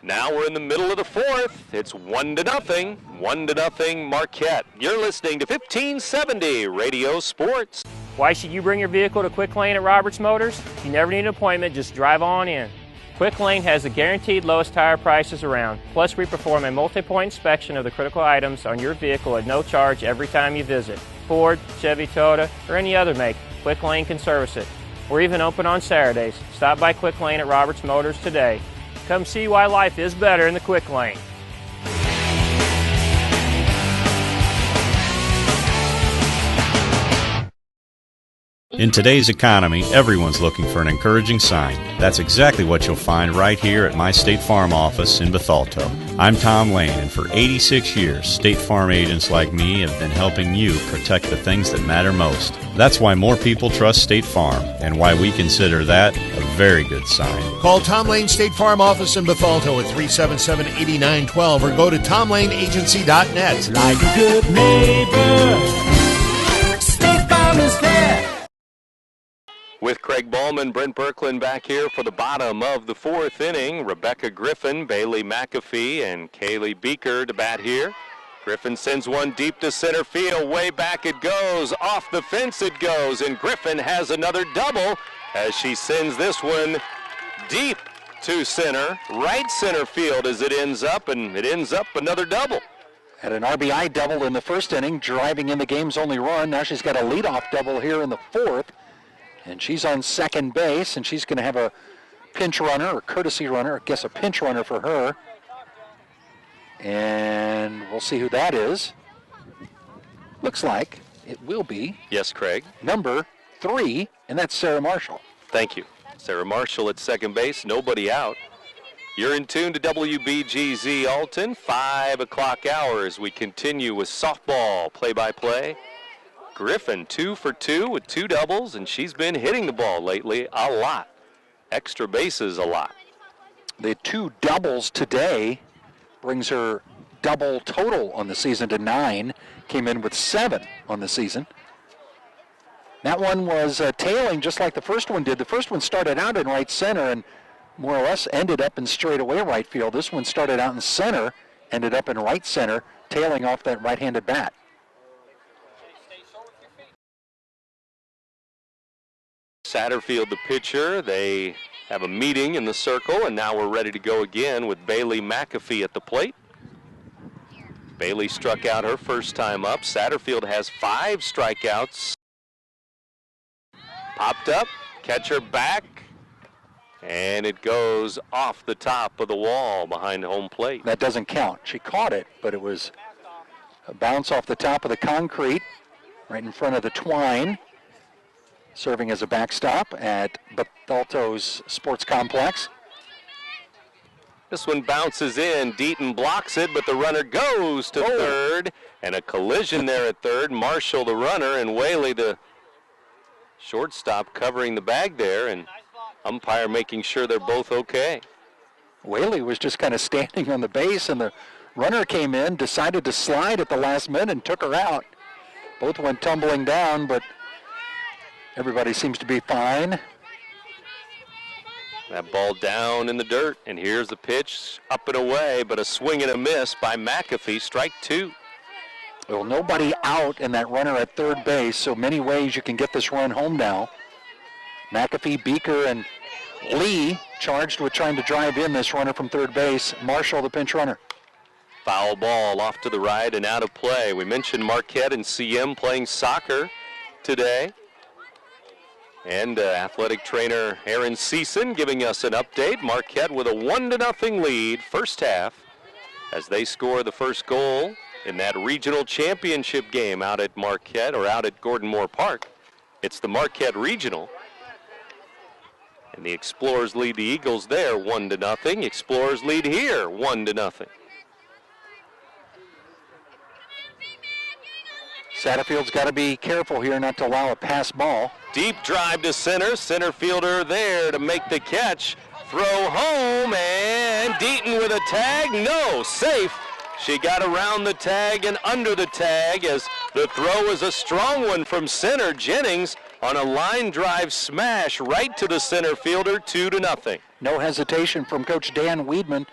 Now we're in the middle of the fourth. It's 1-0. 1-0 Marquette. You're listening to 1570 Radio Sports. Why should you bring your vehicle to Quick Lane at Roberts Motors? You never need an appointment, just drive on in. Quick Lane has the guaranteed lowest tire prices around. Plus, we perform a multi-point inspection of the critical items on your vehicle at no charge every time you visit. Ford, Chevy, Toyota, or any other make, Quick Lane can service it. We're even open on Saturdays. Stop by Quick Lane at Roberts Motors today. Come see why life is better in the Quick Lane. In today's economy, everyone's looking for an encouraging sign. That's exactly what you'll find right here at my State Farm office in Bethalto. I'm Tom Lane, and for 86 years, State Farm agents like me have been helping you protect the things that matter most. That's why more people trust State Farm, and why we consider that a very good sign. Call Tom Lane State Farm office in Bethalto at 377-8912 or go to tomlaneagency.net. Like a good neighbor, State Farm is there. With Craig Ballman, Brent Berkland back here for the bottom of the fourth inning. Rebecca Griffin, Bailey McAfee, and Kaylee Beaker to bat here. Griffin sends one deep to center field. Way back it goes. Off the fence it goes. And Griffin has another double as she sends this one deep to center. Right center field as it ends up, and it ends up another double. Had an RBI double in the first inning, driving in the game's only run. Now she's got a leadoff double here in the fourth. And she's on second base, and she's going to have a pinch runner, or courtesy runner, I guess a pinch runner for her. And we'll see who that is. Looks like it will be. Yes, Craig. Number 3, and that's Sarah Marshall. Thank you. Sarah Marshall at second base, nobody out. You're in tune to WBGZ Alton, 5 o'clock hour as we continue with softball play-by-play. Griffin 2 for 2 with 2 doubles, and she's been hitting the ball lately a lot. Extra bases a lot. The 2 doubles today brings her double total on the season to 9. Came in with 7 on the season. That one was tailing just like the first one did. The first one started out in right center and more or less ended up in straightaway right field. This one started out in center, ended up in right center, tailing off that right-handed bat. Satterfield, the pitcher, they have a meeting in the circle, and now we're ready to go again with Bailey McAfee at the plate. Bailey struck out her first time up. Satterfield has 5 strikeouts. Popped up, catcher back, and it goes off the top of the wall behind home plate. That doesn't count. She caught it, but it was a bounce off the top of the concrete right in front of the twine. Serving as a backstop at Bethalto Sports Complex. This one bounces in. Deaton blocks it, but the runner goes to third. And a collision there at third. Marshall, the runner, and Whaley, the shortstop, covering the bag there. And umpire making sure they're both okay. Whaley was just kind of standing on the base, and the runner came in, decided to slide at the last minute, and took her out. Both went tumbling down, but everybody seems to be fine. That ball down in the dirt, and here's the pitch, up and away, but a swing and a miss by McAfee, strike 2. Well, nobody out in that runner at third base, so many ways you can get this run home now. McAfee, Beaker, and Lee charged with trying to drive in this runner from third base. Marshall, the pinch runner. Foul ball off to the right and out of play. We mentioned Marquette and CM playing soccer today. And athletic trainer Aaron Season giving us an update. Marquette with a 1-0 lead first half as they score the first goal in that regional championship game out at Marquette, or out at Gordon Moore Park. It's the Marquette Regional. And the Explorers lead the Eagles there 1-0. Explorers lead here 1-0. Satterfield's got to be careful here not to allow a pass ball. Deep drive to center. Center fielder there to make the catch. Throw home, and Deaton with a tag. No, safe. She got around the tag and under the tag as the throw is a strong one from center. Jennings on a line drive smash right to the center fielder, 2-0. No hesitation from Coach Dan Weedman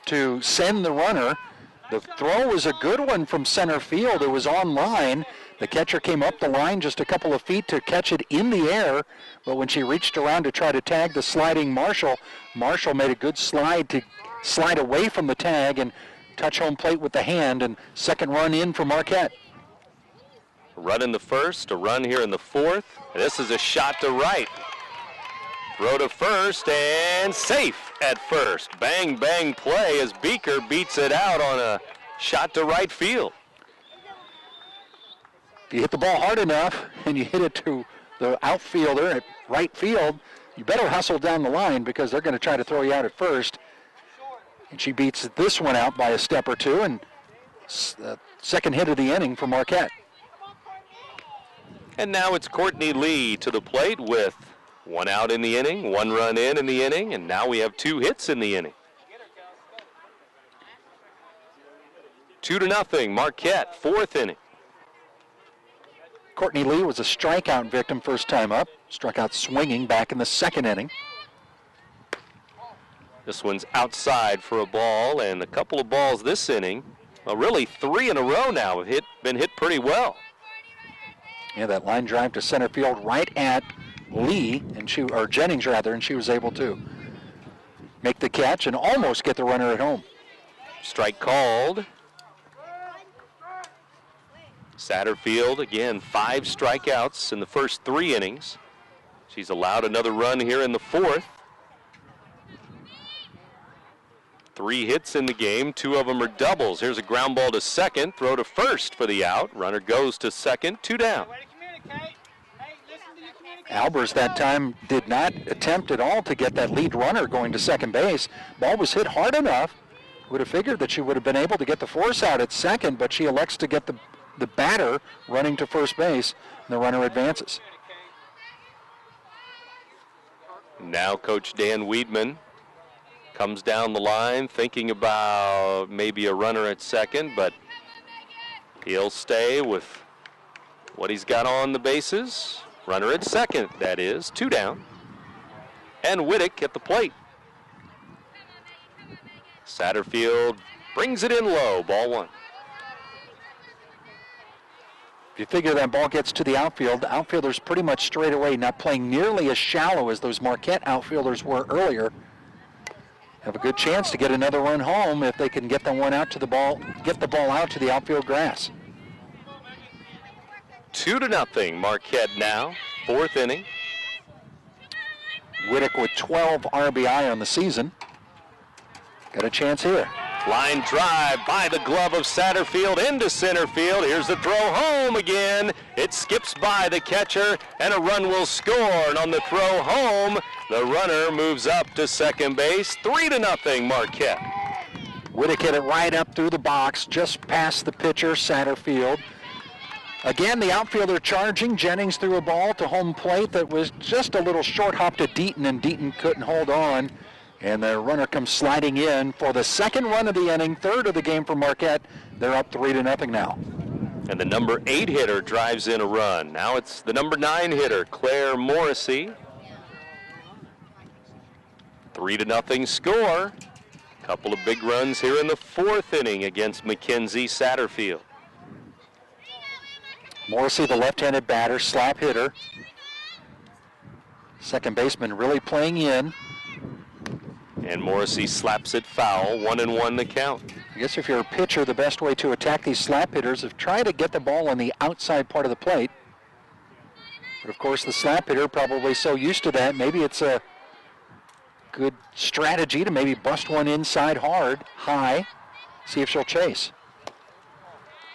to send the runner. The throw was a good one from center field. It was on line. The catcher came up the line just a couple of feet to catch it in the air, but when she reached around to try to tag the sliding Marshall, Marshall made a good slide to slide away from the tag and touch home plate with the hand, and second run in for Marquette. A run in the first, a run here in the fourth. This is a shot to right. Throw to first and safe at first. Bang, bang play as Beaker beats it out on a shot to right field. If you hit the ball hard enough and you hit it to the outfielder at right field, you better hustle down the line because they're going to try to throw you out at first. And she beats this one out by a step or two, and second hit of the inning for Marquette. And now it's Courtney Lee to the plate with one out in the inning, one run in the inning, and now we have 2 hits in the inning. 2-0, Marquette, fourth inning. Courtney Lee was a strikeout victim first time up. Struck out swinging back in the second inning. This one's outside for a ball, and a couple of balls this inning. Well, really 3 in a row now have been hit pretty well. Yeah, that line drive to center field right at Lee, or Jennings rather, and she was able to make the catch and almost get the runner at home. Strike called. Satterfield, again, 5 strikeouts in the first 3 innings. She's allowed another run here in the fourth. 3 hits in the game, 2 of them are doubles. Here's a ground ball to second, throw to first for the out. Runner goes to second, 2 down. Albers that time did not attempt at all to get that lead runner going to second base. Ball was hit hard enough. Would have figured that she would have been able to get the force out at second, but she elects to get the batter running to first base, and the runner advances. Now Coach Dan Weedman comes down the line thinking about maybe a runner at second, but he'll stay with what he's got on the bases. Runner at second, that is, 2 down. And Whittick at the plate. Satterfield brings it in low, ball 1. If you figure that ball gets to the outfield, the outfielders pretty much straight away, not playing nearly as shallow as those Marquette outfielders were earlier. Have a good chance to get another run home if they can get the one out to the ball, get the ball out to the outfield grass. 2-0, Marquette now, fourth inning. Whittick with 12 RBI on the season. Got a chance here. Line drive by the glove of Satterfield into center field. Here's the throw home again. It skips by the catcher, and a run will score. And on the throw home, the runner moves up to second base. 3-0, Marquette. Whittick hit it right up through the box, just past the pitcher, Satterfield. Again, the outfielder charging. Jennings threw a ball to home plate that was just a little short hop to Deaton, and Deaton couldn't hold on. And the runner comes sliding in for the second run of the inning, third of the game for Marquette. They're up 3-0 now. And the number 8 hitter drives in a run. Now it's the number 9 hitter, Claire Morrissey. 3-0 score. Couple of big runs here in the fourth inning against Mackenzie Satterfield. Morrissey, the left-handed batter, slap hitter. Second baseman really playing in. And Morrissey slaps it foul, 1-1 the count. I guess if you're a pitcher, the best way to attack these slap hitters is try to get the ball on the outside part of the plate. But of course, the slap hitter probably so used to that, maybe it's a good strategy to maybe bust one inside hard, high, see if she'll chase.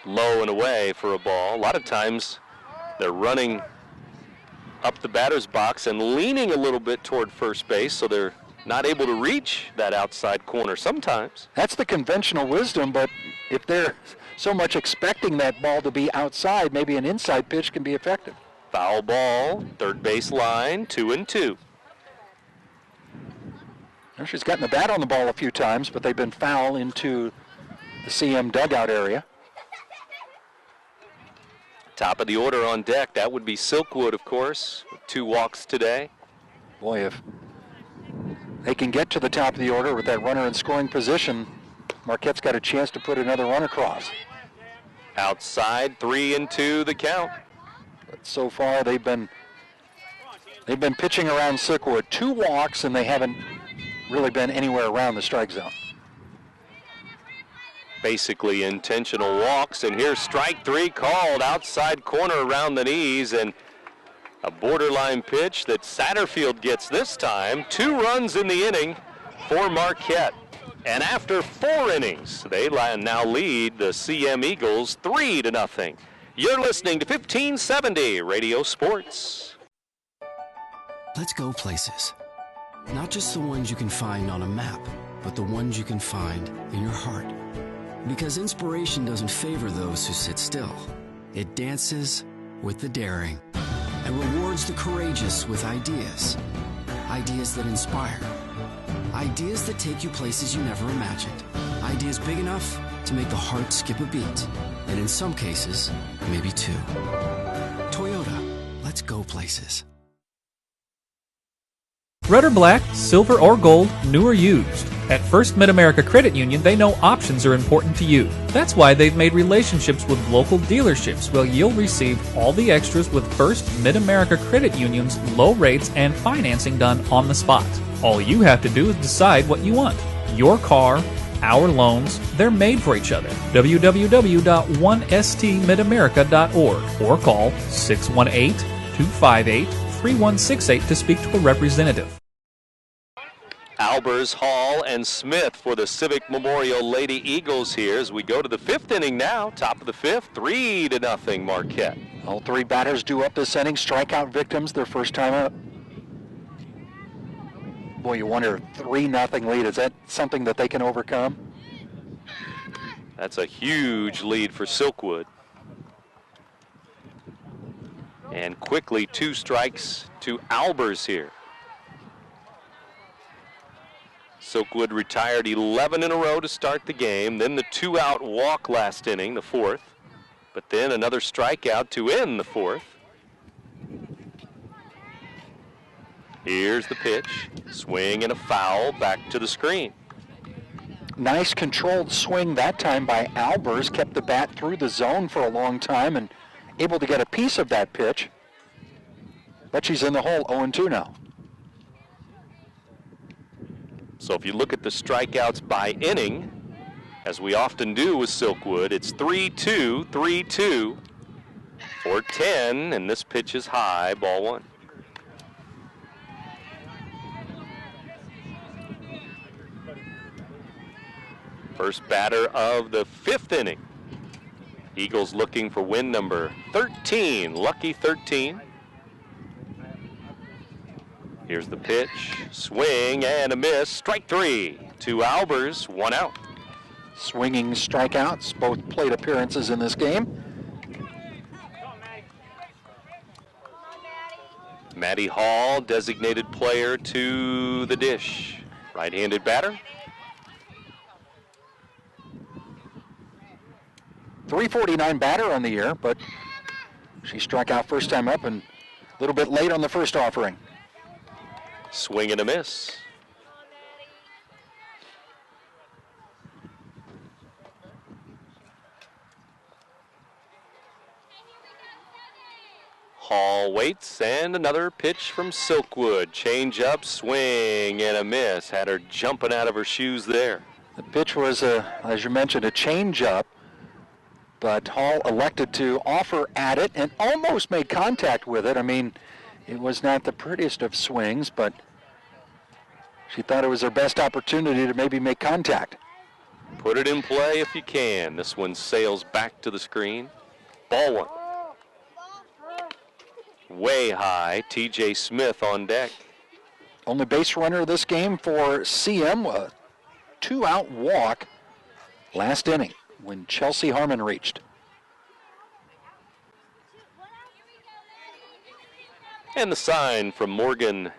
Low and away for a ball. A lot of times they're running up the batter's box and leaning a little bit toward first base, so they're not able to reach that outside corner sometimes. That's the conventional wisdom, but if they're so much expecting that ball to be outside, maybe an inside pitch can be effective. Foul ball, third base line, 2-2. Well, she's gotten the bat on the ball a few times, but they've been foul into the CM dugout area. Top of the order on deck, that would be Silkwood, of course, with 2 walks today. Boy, if they can get to the top of the order with that runner in scoring position, Marquette's got a chance to put another run across. Outside, 3-2 the count. But so far they've been pitching around Silkwood. 2 walks, and they haven't really been anywhere around the strike zone. Basically intentional walks, and here's strike 3 called outside corner around the knees, and a borderline pitch that Satterfield gets this time. 2 runs in the inning for Marquette. And after 4 innings, they now lead the CM Eagles 3-0. You're listening to 1570 Radio Sports. Let's go places. Not just the ones you can find on a map, but the ones you can find in your heart. Because inspiration doesn't favor those who sit still. It dances with the daring and rewards the courageous with ideas. Ideas that inspire. Ideas that take you places you never imagined. Ideas big enough to make the heart skip a beat. And in some cases, maybe 2. Toyota, let's go places. Red or black, silver or gold, new or used. At First Mid-America Credit Union, they know options are important to you. That's why they've made relationships with local dealerships where you'll receive all the extras with First Mid-America Credit Union's low rates and financing done on the spot. All you have to do is decide what you want. Your car, our loans, they're made for each other. www.1stmidamerica.org or call 618-258-3168 to speak to a representative. Albers, Hall, and Smith for the Civic Memorial Lady Eagles here as we go to the 5th inning now. Top of the 5th, 3-0 Marquette. All 3 batters due up this inning. Strikeout victims their first time up. Boy, you wonder, 3-0 lead. Is that something that they can overcome? That's a huge lead for Silkwood. And quickly 2 strikes to Albers here. Silkwood retired 11 in a row to start the game, then the 2-out walk last inning, the 4th, but then another strikeout to end the 4th. Here's the pitch, swing and a foul, back to the screen. Nice controlled swing that time by Albers, kept the bat through the zone for a long time and able to get a piece of that pitch. But she's in the hole, 0-2 now. So if you look at the strikeouts by inning, as we often do with Silkwood, it's 3-2, 3-2 for 10, and this pitch is high, ball 1. First batter of the 5th inning. Eagles looking for win number 13, lucky 13. Here's the pitch, swing and a miss, strike 3 to Albers, 1 out. Swinging strikeouts, both plate appearances in this game. Maddie Hall, designated player to the dish. Right-handed batter. .349 batter on the year, but she struck out first time up and a little bit late on the first offering. Swing and a miss. Hall waits, and another pitch from Silkwood. Change up, swing and a miss. Had her jumping out of her shoes there. The pitch was, as you mentioned, a change up, but Hall elected to offer at it and almost made contact with it. I mean, it was not the prettiest of swings, but she thought it was her best opportunity to maybe make contact. Put it in play if you can. This one sails back to the screen. Ball 1. Way high, TJ Smith on deck. Only base runner of this game for CM, a 2-out walk last inning when Chelsea Harmon reached. And the sign from Morgan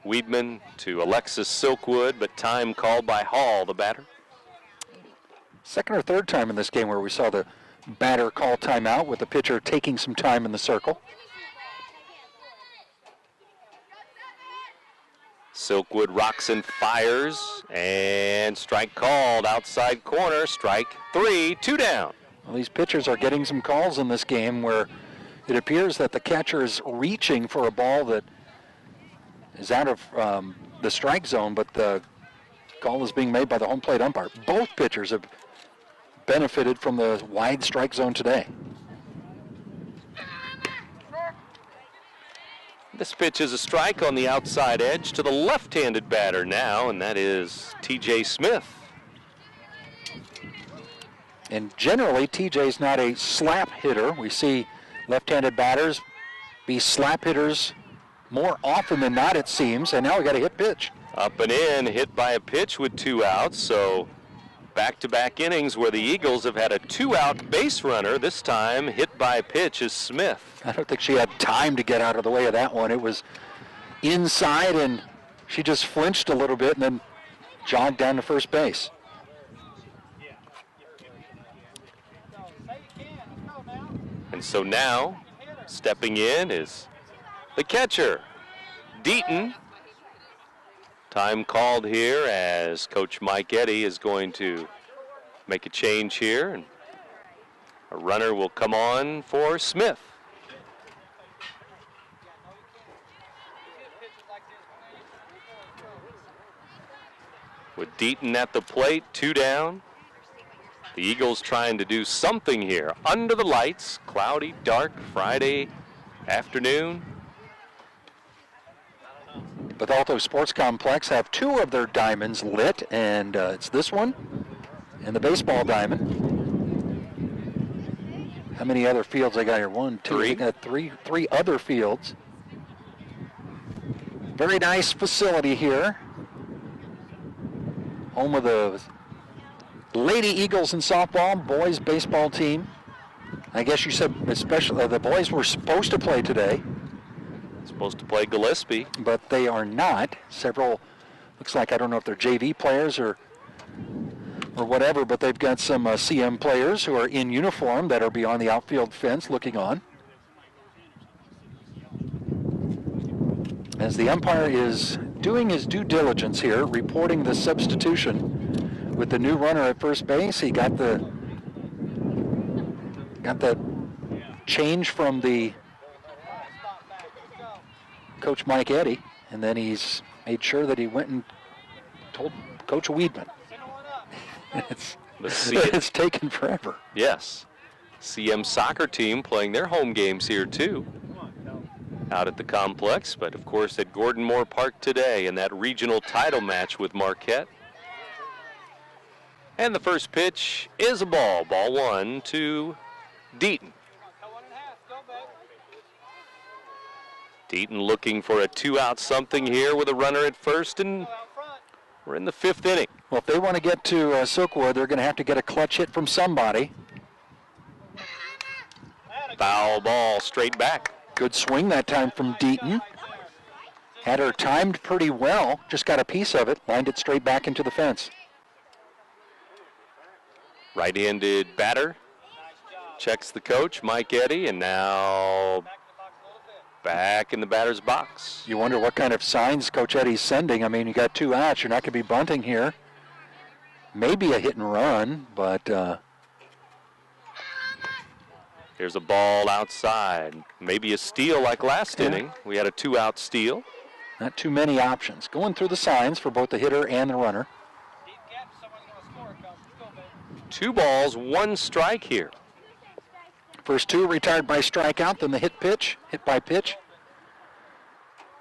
Weedman to Alexis Silkwood, but time called by Hall, the batter. Second or third time in this game where we saw the batter call timeout with the pitcher taking some time in the circle. Silkwood rocks and fires, and strike called. Outside corner, strike 3, 2 down. Well, these pitchers are getting some calls in this game where it appears that the catcher is reaching for a ball that is out of the strike zone, but the call is being made by the home plate umpire. Both pitchers have benefited from the wide strike zone today. This pitch is a strike on the outside edge to the left-handed batter now, and that is T.J. Smith. And generally, T.J.'s not a slap hitter. We see left-handed batters be slap hitters more often than not, it seems, and now we got a hit pitch. Up and in, hit by a pitch with 2 outs, so back-to-back innings where the Eagles have had a 2-out base runner. This time, hit by a pitch is Smith. I don't think she had time to get out of the way of that one. It was inside, and she just flinched a little bit and then jogged down to first base. And so now, stepping in is the catcher, Deaton. Time called here as Coach Mike Eddy is going to make a change here, and a runner will come on for Smith. With Deaton at the plate, 2 down. The Eagles trying to do something here. Under the lights, cloudy, dark Friday afternoon. Bethalto Sports Complex have 2 of their diamonds lit, and it's this one and the baseball diamond. How many other fields I got here? 1, 2, 3. I got three other fields. Very nice facility here. Home of the Lady Eagles in softball, boys baseball team. I guess you said especially the boys were supposed to play today. Supposed to play Gillespie. But they are not. Several, looks like, I don't know if they're JV players or whatever, but they've got some CM players who are in uniform that are beyond the outfield fence looking on. As the umpire is doing his due diligence here, reporting the substitution with the new runner at first base. He got the change from the Coach Mike Eddy, and then he's made sure that he went and told Coach Weedman. It's taken forever. Yes. CM soccer team playing their home games here too. Out at the complex, but of course at Gordon Moore Park today in that regional title match with Marquette. And the first pitch is a ball. Ball 1 to Deaton. Deaton looking for a 2-out something here with a runner at first, and we're in the 5th inning. Well, if they want to get to Silkwood, they're going to have to get a clutch hit from somebody. Foul ball straight back. Good swing that time from Deaton. Had her timed pretty well, just got a piece of it, lined it straight back into the fence. Right-handed batter. Checks the coach, Mike Eddy, and now back in the batter's box. You wonder what kind of signs Coach Eddy's sending. I mean, you got 2 outs. You're not going to be bunting here. Maybe a hit and run, but... Here's a ball outside. Maybe a steal like last inning. We had a 2-out steal. Not too many options. Going through the signs for both the hitter and the runner. 2 balls, 1 strike here. First 2 retired by strikeout, then the hit by pitch.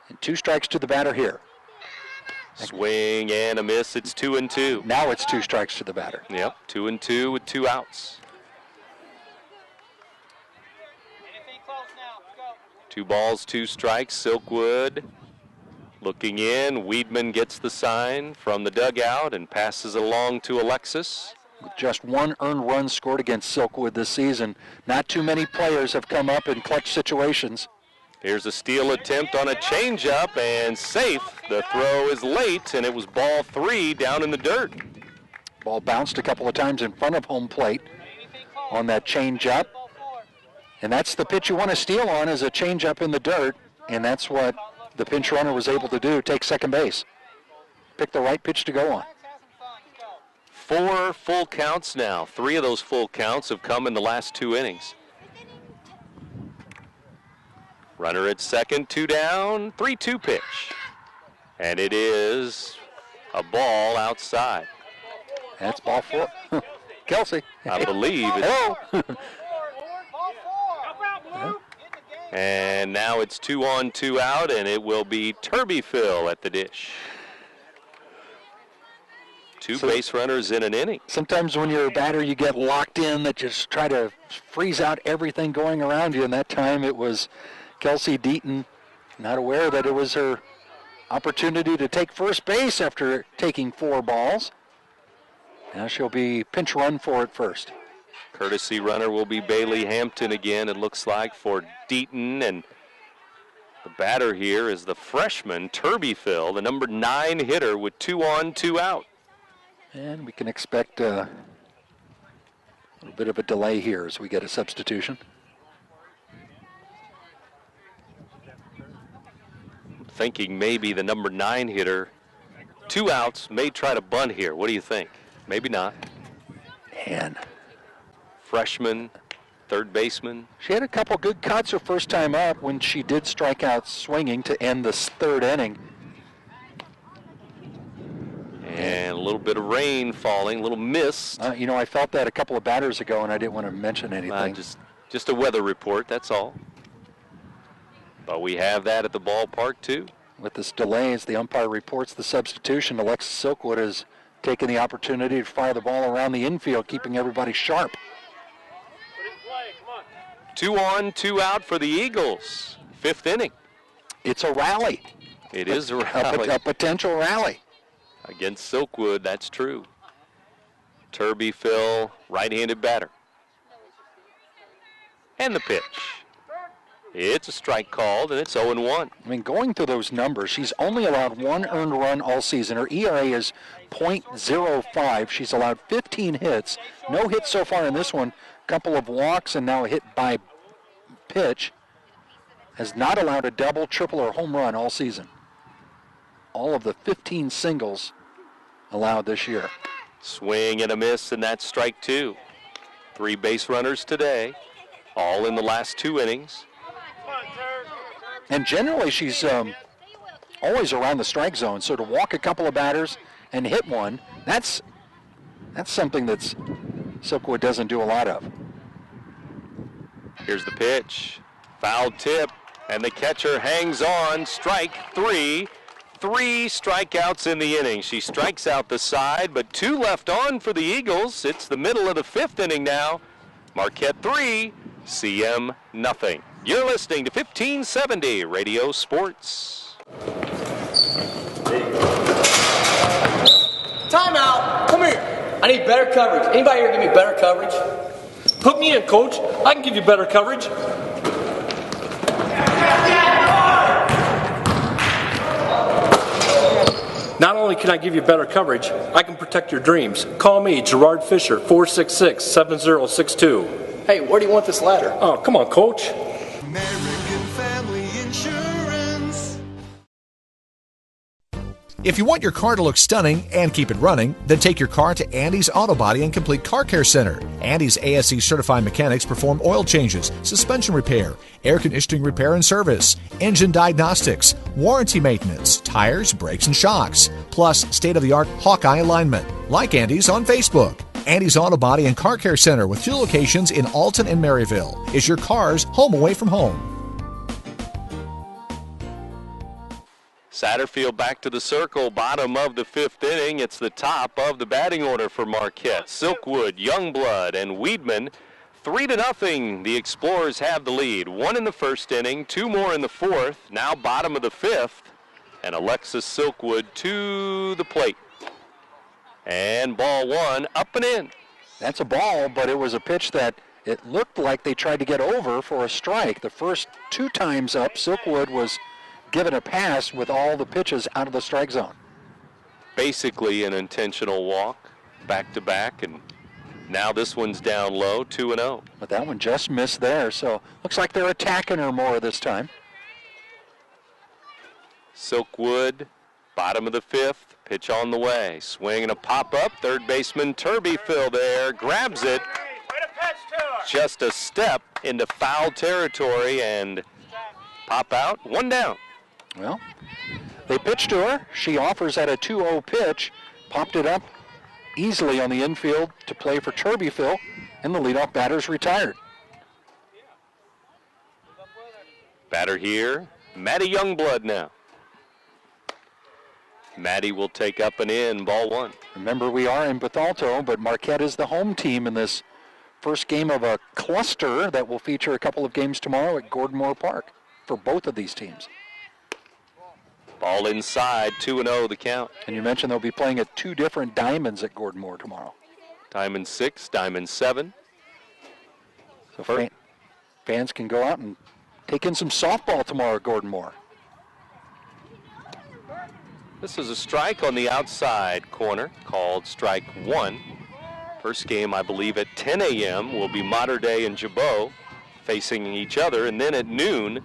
And 2 strikes to the batter here. Swing and a miss. It's 2-2. Now it's 2 strikes to the batter. Yep, 2-2 with 2 outs. 2 balls, 2 strikes. Silkwood looking in. Weedman gets the sign from the dugout and passes it along to Alexis. With just 1 earned run scored against Silkwood this season, not too many players have come up in clutch situations. Here's a steal attempt on a changeup, and safe. The throw is late, and it was ball 3 down in the dirt. Ball bounced a couple of times in front of home plate on that changeup. And that's the pitch you want to steal on, is a changeup in the dirt, and that's what the pinch runner was able to do, take second base. Pick the right pitch to go on. 4 full counts now. 3 of those full counts have come in the last 2 innings. Runner at second, 2 down, 3-2 pitch. And it is a ball outside. That's ball 4. Kelsey. I believe it's. And now it's 2 on, 2 out, and it will be Turbyfill at the dish. 2 base runners in an inning. Sometimes when you're a batter, you get locked in that just try to freeze out everything going around you. And that time it was Kelsey Deaton, not aware that it was her opportunity to take first base after taking 4 balls. Now she'll be pinch run for it first. Courtesy runner will be Bailey Hampton again, it looks like, for Deaton. And the batter here is the freshman, Turbyfill, the number 9 hitter with 2 on, 2 out. And we can expect a little bit of a delay here as we get a substitution. Thinking maybe the number 9 hitter, 2 outs, may try to bunt here. What do you think? Maybe not. Man. Freshman, third baseman. She had a couple good cuts her first time up when she did strike out swinging to end the 3rd inning. And a little bit of rain falling, a little mist. You know, I felt that a couple of batters ago, and I didn't want to mention anything. Just a weather report, that's all. But we have that at the ballpark, too. With this delay, as the umpire reports the substitution, Alexis Silkwood has taken the opportunity to fire the ball around the infield, keeping everybody sharp. 2 on, 2 out for the Eagles. 5th inning. It's a rally. It is a rally. A potential rally. Against Silkwood, that's true. Turbyfill, right-handed batter. And the pitch. It's a strike called, and it's 0-1. I mean, going through those numbers, she's only allowed 1 earned run all season. Her ERA is .05. She's allowed 15 hits. No hits so far in this one. Couple of walks and now a hit by pitch. Has not allowed a double, triple, or home run all season. All of the 15 singles allowed this year. Swing and a miss, and that's strike 2. 3 base runners today, all in the last 2 innings. And generally, she's always around the strike zone. So to walk a couple of batters and hit one, that's something that's Silkwood doesn't do a lot of. Here's the pitch. Foul tip, and the catcher hangs on. Strike 3. 3 strikeouts in the inning. She strikes out the side, but 2 left on for the Eagles. It's the middle of the 5th inning now. Marquette 3, CM nothing. You're listening to 1570 Radio Sports. Timeout. Come here. I need better coverage. Anybody here give me better coverage? Put me in, coach. I can give you better coverage. Not only can I give you better coverage, I can protect your dreams. Call me, Gerard Fisher, 466-7062. Hey, where do you want this ladder? Oh, come on, coach. American Family Insurance. If you want your car to look stunning and keep it running, then take your car to Andy's Auto Body and Complete Car Care Center. Andy's ASE certified mechanics perform oil changes, suspension repair, air conditioning repair and service, engine diagnostics, warranty maintenance, tires, brakes, and shocks, plus state-of-the-art Hawkeye alignment. Like Andy's on Facebook. Andy's Auto Body and Car Care Center with 2 locations in Alton and Maryville is your car's home away from home. Satterfield back to the circle, bottom of the 5th inning. It's the top of the batting order for Marquette. Silkwood, Youngblood, and Weedman. 3-0. The Explorers have the lead. 1 in the 1st inning, 2 more in the 4th. Now bottom of the 5th. And Alexis Silkwood to the plate. And ball 1, up and in. That's a ball, but it was a pitch that it looked like they tried to get over for a strike. The first 2 times up, Silkwood was given a pass with all the pitches out of the strike zone. Basically an intentional walk, back-to-back, and now this one's down low, 2-0. But that one just missed there, so looks like they're attacking her more this time. Silkwood, bottom of the fifth, pitch on the way. Swing and a pop-up. Third baseman Turbyfield there, grabs it. Just a step into foul territory and pop out, one down. Well, they pitched to her. She offers at a 2-0 pitch, popped it up easily on the infield to play for Turbyfield, and the leadoff batter's retired. Batter here, Maddie Youngblood now. Maddie will take up and in, ball one. Remember, we are in Bethalto, but Marquette is the home team in this first game of a cluster that will feature a couple of games tomorrow at Gordon Moore Park for both of these teams. Ball inside, 2-0 the count. And you mentioned they'll be playing at two different diamonds at Gordon Moore tomorrow. Diamond 6, Diamond 7. So fans can go out and take in some softball tomorrow at Gordon Moore. This is a strike on the outside corner called strike one. First game, I believe, at 10 a.m. will be Mater Dei and Jabot facing each other, and then at noon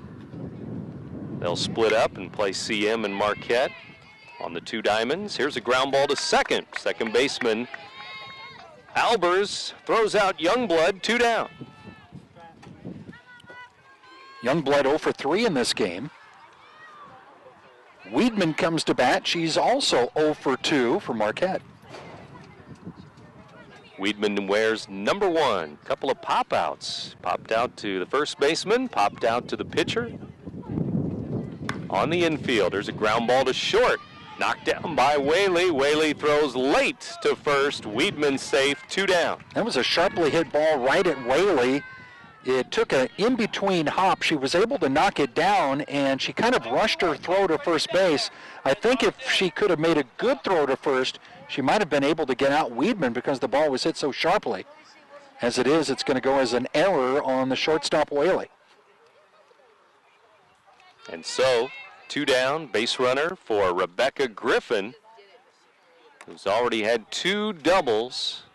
they'll split up and play CM and Marquette on the two diamonds. Here's a ground ball to second. Second baseman Albers throws out Youngblood, 2 down. Youngblood 0 for 3 in this game. Weedman comes to bat. She's also 0 for 2 for Marquette. Weedman wears number 1. Couple of pop-outs. Popped out to the first baseman, popped out to the pitcher. On the infield, there's a ground ball to short. Knocked down by Whaley. Whaley throws late to first. Weedman safe, 2 down. That was a sharply hit ball right at Whaley. It took an in-between hop. She was able to knock it down, and she kind of rushed her throw to first base. I think if she could have made a good throw to first, she might have been able to get out Weedman because the ball was hit so sharply. As it is, it's going to go as an error on the shortstop Whaley. And so, 2 down, base runner for Rebecca Griffin, who's already had 2 doubles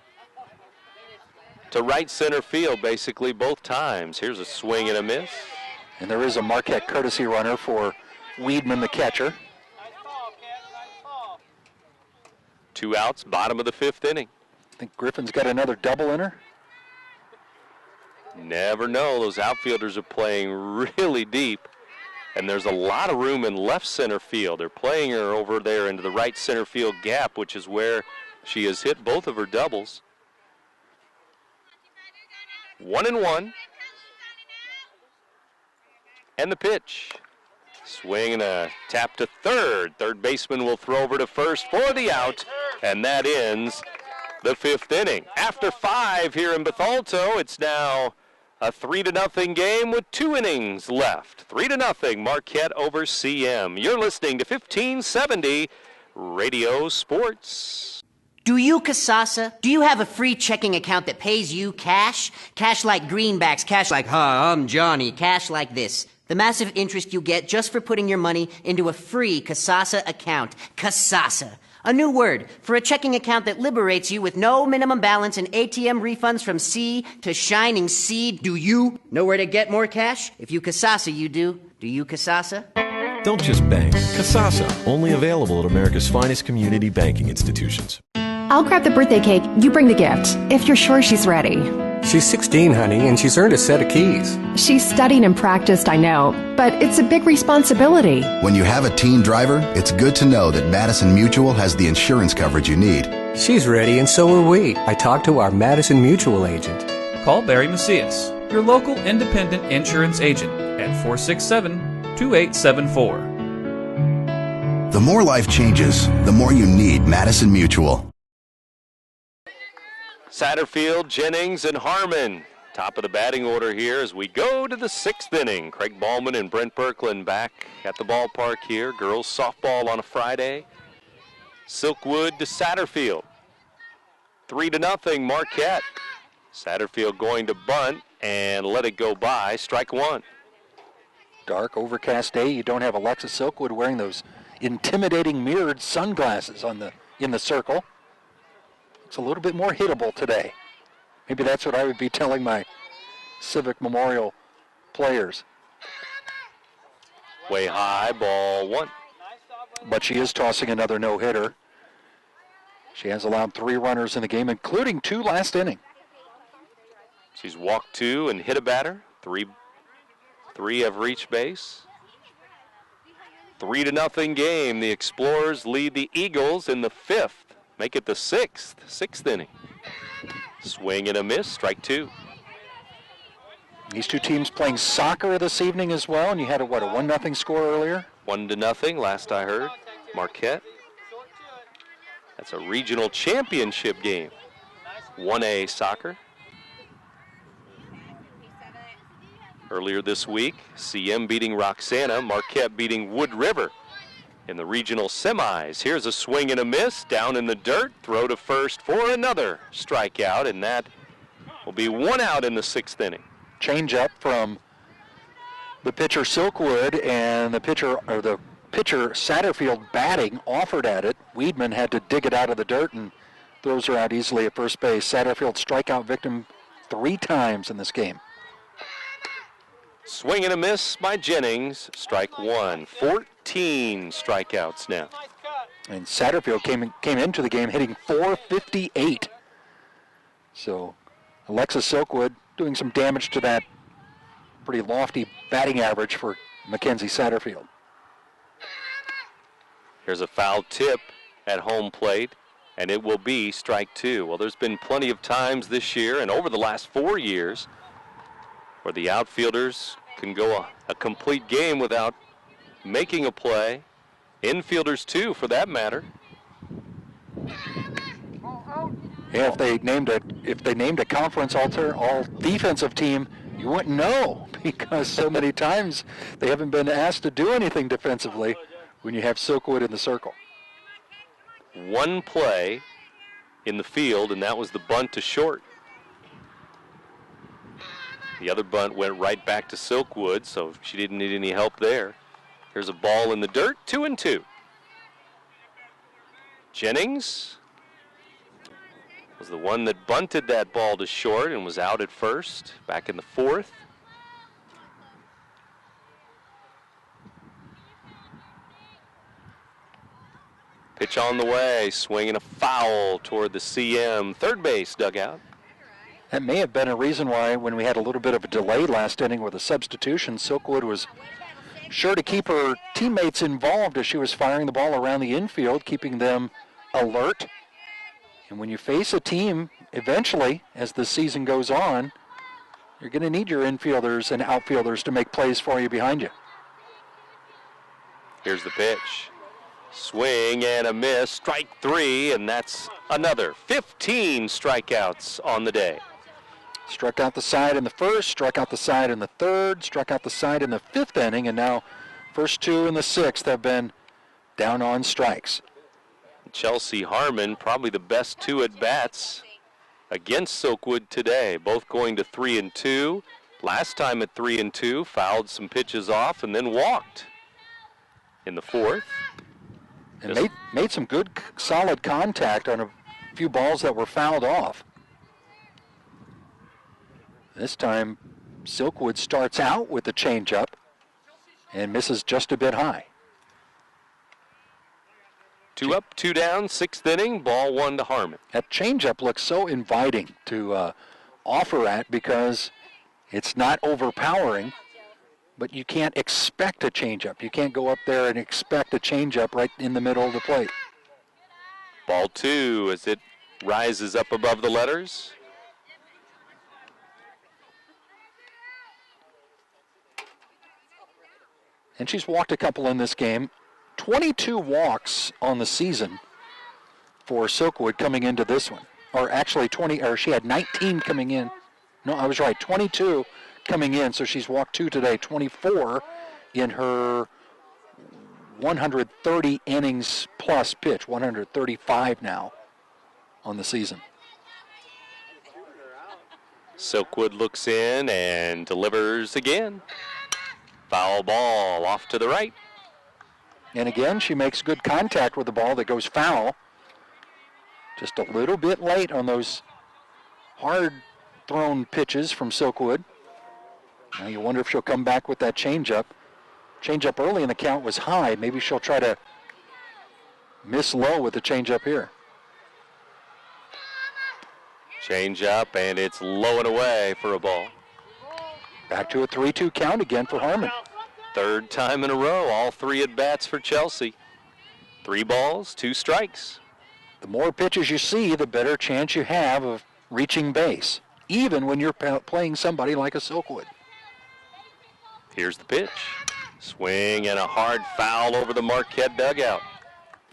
to right center field basically both times. Here's a swing and a miss. And there is a Marquette courtesy runner for Weedman, the catcher. 2 outs, bottom of the 5th inning. I think Griffin's got another double in her. Never know. Those outfielders are playing really deep, and there's a lot of room in left center field. They're playing her over there into the right center field gap, which is where she has hit both of her doubles. 1-1. And the pitch. Swing and a tap to third. Third baseman will throw over to first for the out, and that ends the 5th inning. After 5 here in Bethalto, it's now a 3-0 game with 2 innings left. 3-0 Marquette over CM. You're listening to 1570 Radio Sports. Do you, Casasa? Do you have a free checking account that pays you cash? Cash like greenbacks, cash like, I'm Johnny, cash like this. The massive interest you get just for putting your money into a free Casasa account. Casasa. A new word for a checking account that liberates you with no minimum balance and ATM refunds from sea to shining sea. Do you know where to get more cash? If you Casasa, you do. Do you, Casasa? Don't just bank. Casasa, only available at America's finest community banking institutions. I'll grab the birthday cake. You bring the gift, if you're sure she's ready. She's 16, honey, and she's earned a set of keys. She's studied and practiced, I know, but it's a big responsibility. When you have a teen driver, it's good to know that Madison Mutual has the insurance coverage you need. She's ready, and so are we. I talked to our Madison Mutual agent. Call Barry Macias, your local independent insurance agent, at 467-2874. The more life changes, the more you need Madison Mutual. Satterfield, Jennings, and Harmon. Top of the batting order here as we go to the 6th inning. Craig Ballman and Brent Birkeland back at the ballpark here. Girls softball on a Friday. Silkwood to Satterfield. 3-0 Marquette. Satterfield going to bunt and let it go by. Strike 1. Dark, overcast day. You don't have Alexis Silkwood wearing those intimidating mirrored sunglasses in the circle. It's a little bit more hittable today. Maybe that's what I would be telling my Civic Memorial players. Way high, ball 1. but she is tossing another no-hitter. She has allowed 3 runners in the game, including 2 last inning. She's walked 2 and hit a batter. Three have reached base. 3-0 game. The Explorers lead the Eagles in the 5th. Make it the 6th inning. Swing and a miss, strike 2. These 2 teams playing soccer this evening as well, and you had a 1-0 score earlier? 1-0 last I heard. Marquette. That's a regional championship game. 1A soccer. Earlier this week, CM beating Roxana, Marquette beating Wood River in the regional semis. Here's a swing and a miss, down in the dirt, throw to first for another strikeout, and that will be 1 out in the 6th inning. Change up from the pitcher Silkwood, and the pitcher Satterfield batting offered at it. Weedman had to dig it out of the dirt and throws her out easily at first base. Satterfield strikeout victim 3 times in this game. Swing and a miss by Jennings, strike 1. 14 strikeouts now. And Satterfield came into the game hitting .458. So Alexis Silkwood doing some damage to that pretty lofty batting average for Mackenzie Satterfield. Here's a foul tip at home plate, and it will be strike 2. Well, there's been plenty of times this year and over the last 4 years where the outfielders can go a complete game without making a play. Infielders too, for that matter. Yeah, if they named a conference all defensive team, you wouldn't know, because so many times they haven't been asked to do anything defensively when you have Silkwood in the circle. 1 play in the field, and that was the bunt to short. The other bunt went right back to Silkwood, so she didn't need any help there. Here's a ball in the dirt, 2-2. Jennings was the one that bunted that ball to short and was out at first, back in the 4th. Pitch on the way, swinging a foul toward the CM third base dugout. That may have been a reason why, when we had a little bit of a delay last inning with a substitution, Silkwood was sure to keep her teammates involved as she was firing the ball around the infield, keeping them alert. And when you face a team, eventually, as the season goes on, you're going to need your infielders and outfielders to make plays for you behind you. Here's the pitch. Swing and a miss, strike 3, and that's another 15 strikeouts on the day. Struck out the side in the 1st, struck out the side in the 3rd, struck out the side in the 5th inning, and now first 2 in the 6th have been down on strikes. Chelsea Harmon, probably the best 2 at-bats against Silkwood today, both going to 3-2. Last time at 3-2, fouled some pitches off and then walked in the 4th. And made some good, solid contact on a few balls that were fouled off. This time, Silkwood starts out with the changeup and misses just a bit high. 2 up, 2 down, 6th inning, ball 1 to Harmon. That changeup looks so inviting to offer at, because it's not overpowering, but you can't expect a changeup. You can't go up there and expect a changeup right in the middle of the plate. Ball 2 as it rises up above the letters. And she's walked a couple in this game. 22 walks on the season for Silkwood coming into this one. Or actually she had 19 coming in. No, I was right, 22 coming in, so she's walked 2 today, 24 in her 130 innings plus pitch, 135 now on the season. Silkwood looks in and delivers again. Foul ball off to the right. And again, she makes good contact with the ball that goes foul. Just a little bit late on those hard-thrown pitches from Silkwood. Now you wonder if she'll come back with that changeup. Changeup early in the count was high. Maybe she'll try to miss low with the changeup here. Change up, and it's low and away for a ball. Back to a 3-2 count again for Harmon. Third time in a row, all 3 at-bats for Chelsea. 3 balls, 2 strikes. The more pitches you see, the better chance you have of reaching base, even when you're playing somebody like a Silkwood. Here's the pitch. Swing and a hard foul over the Marquette dugout.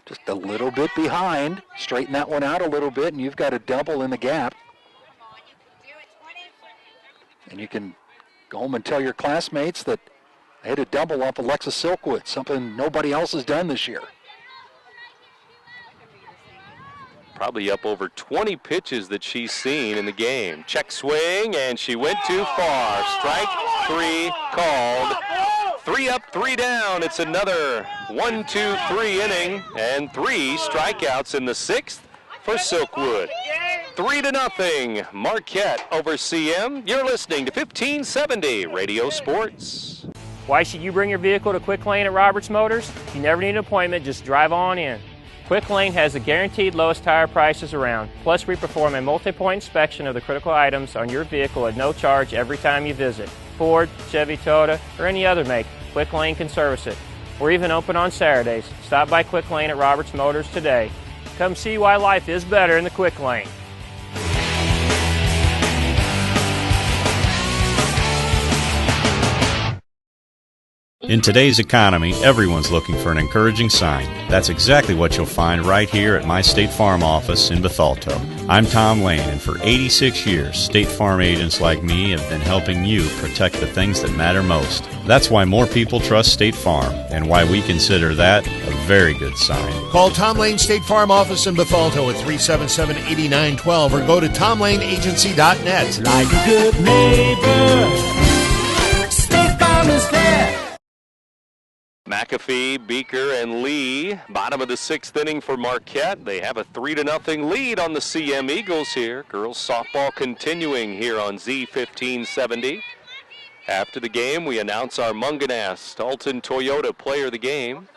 Just a little bit behind. Straighten that one out a little bit, and you've got a double in the gap. And you can go home and tell your classmates that they hit a double off Alexis Silkwood, something nobody else has done this year. Probably up over 20 pitches that she's seen in the game. Check swing, and she went too far. Strike 3 called. 3 up, 3 down. It's another 1-2-3 inning, and 3 strikeouts in the 6th for Silkwood. 3-0, Marquette over CM. You're listening to 1570 Radio Sports. Why should you bring your vehicle to Quick Lane at Roberts Motors? You never need an appointment, just drive on in. Quick Lane has the guaranteed lowest tire prices around. Plus, we perform a multi-point inspection of the critical items on your vehicle at no charge every time you visit. Ford, Chevy, Toyota, or any other make, Quick Lane can service it. We're even open on Saturdays. Stop by Quick Lane at Roberts Motors today. Come see why life is better in the Quick Lane. In today's economy, everyone's looking for an encouraging sign. That's exactly what you'll find right here at my State Farm office in Bethalto. I'm Tom Lane, and for 86 years, State Farm agents like me have been helping you protect the things that matter most. That's why more people trust State Farm, and why we consider that a very good sign. Call Tom Lane State Farm office in Bethalto at 377-8912 or go to tomlaneagency.net. Like a good neighbor, State Farm is there. McAfee, Beeker, and Lee, bottom of the 6th inning for Marquette. They have a 3-0 lead on the CM Eagles here. Girls softball continuing here on Z1570. After the game, we announce our Munganast Alton Toyota player of the game.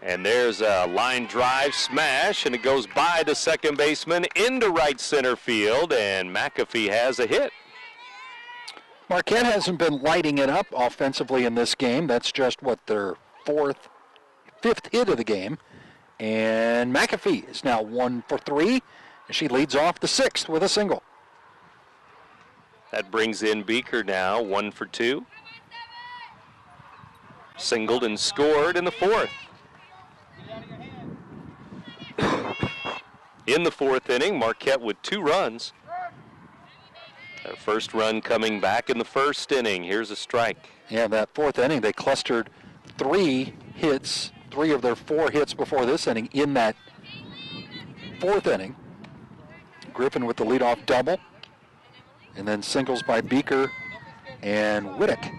And there's a line drive smash, and it goes by the second baseman into right center field, and McAfee has a hit. Marquette hasn't been lighting it up offensively in this game. That's just, their 5th hit of the game. And McAfee is now 1 for 3, and she leads off the 6th with a single. That brings in Beeker now, 1 for 2. Singled and scored in the 4th. In the 4th inning, Marquette with 2 runs. Their first run coming back in the 1st inning. Here's a strike. Yeah, that 4th inning, they clustered 3 hits, 3 of their 4 hits before this inning in that 4th inning. Griffin with the leadoff double, and then singles by Beeker and Whittick.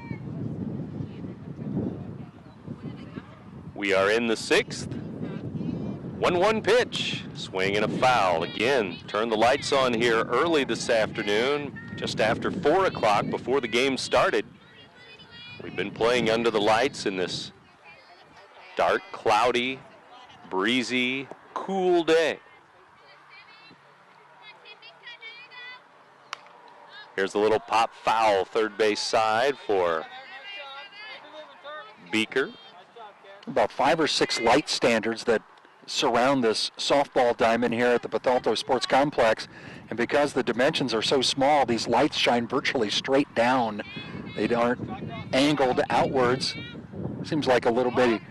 We are in the 6th. 1-1 pitch. Swing and a foul. Again, turn the lights on here early this afternoon, just after 4 o'clock before the game started. We've been playing under the lights in this dark, cloudy, breezy, cool day. Here's a little pop foul, third base side for Beeker. About 5 or 6 light standards that surround this softball diamond here at the Bethalto Sports Complex. And because the dimensions are so small, these lights shine virtually straight down. They aren't angled outwards. Seems like a little bit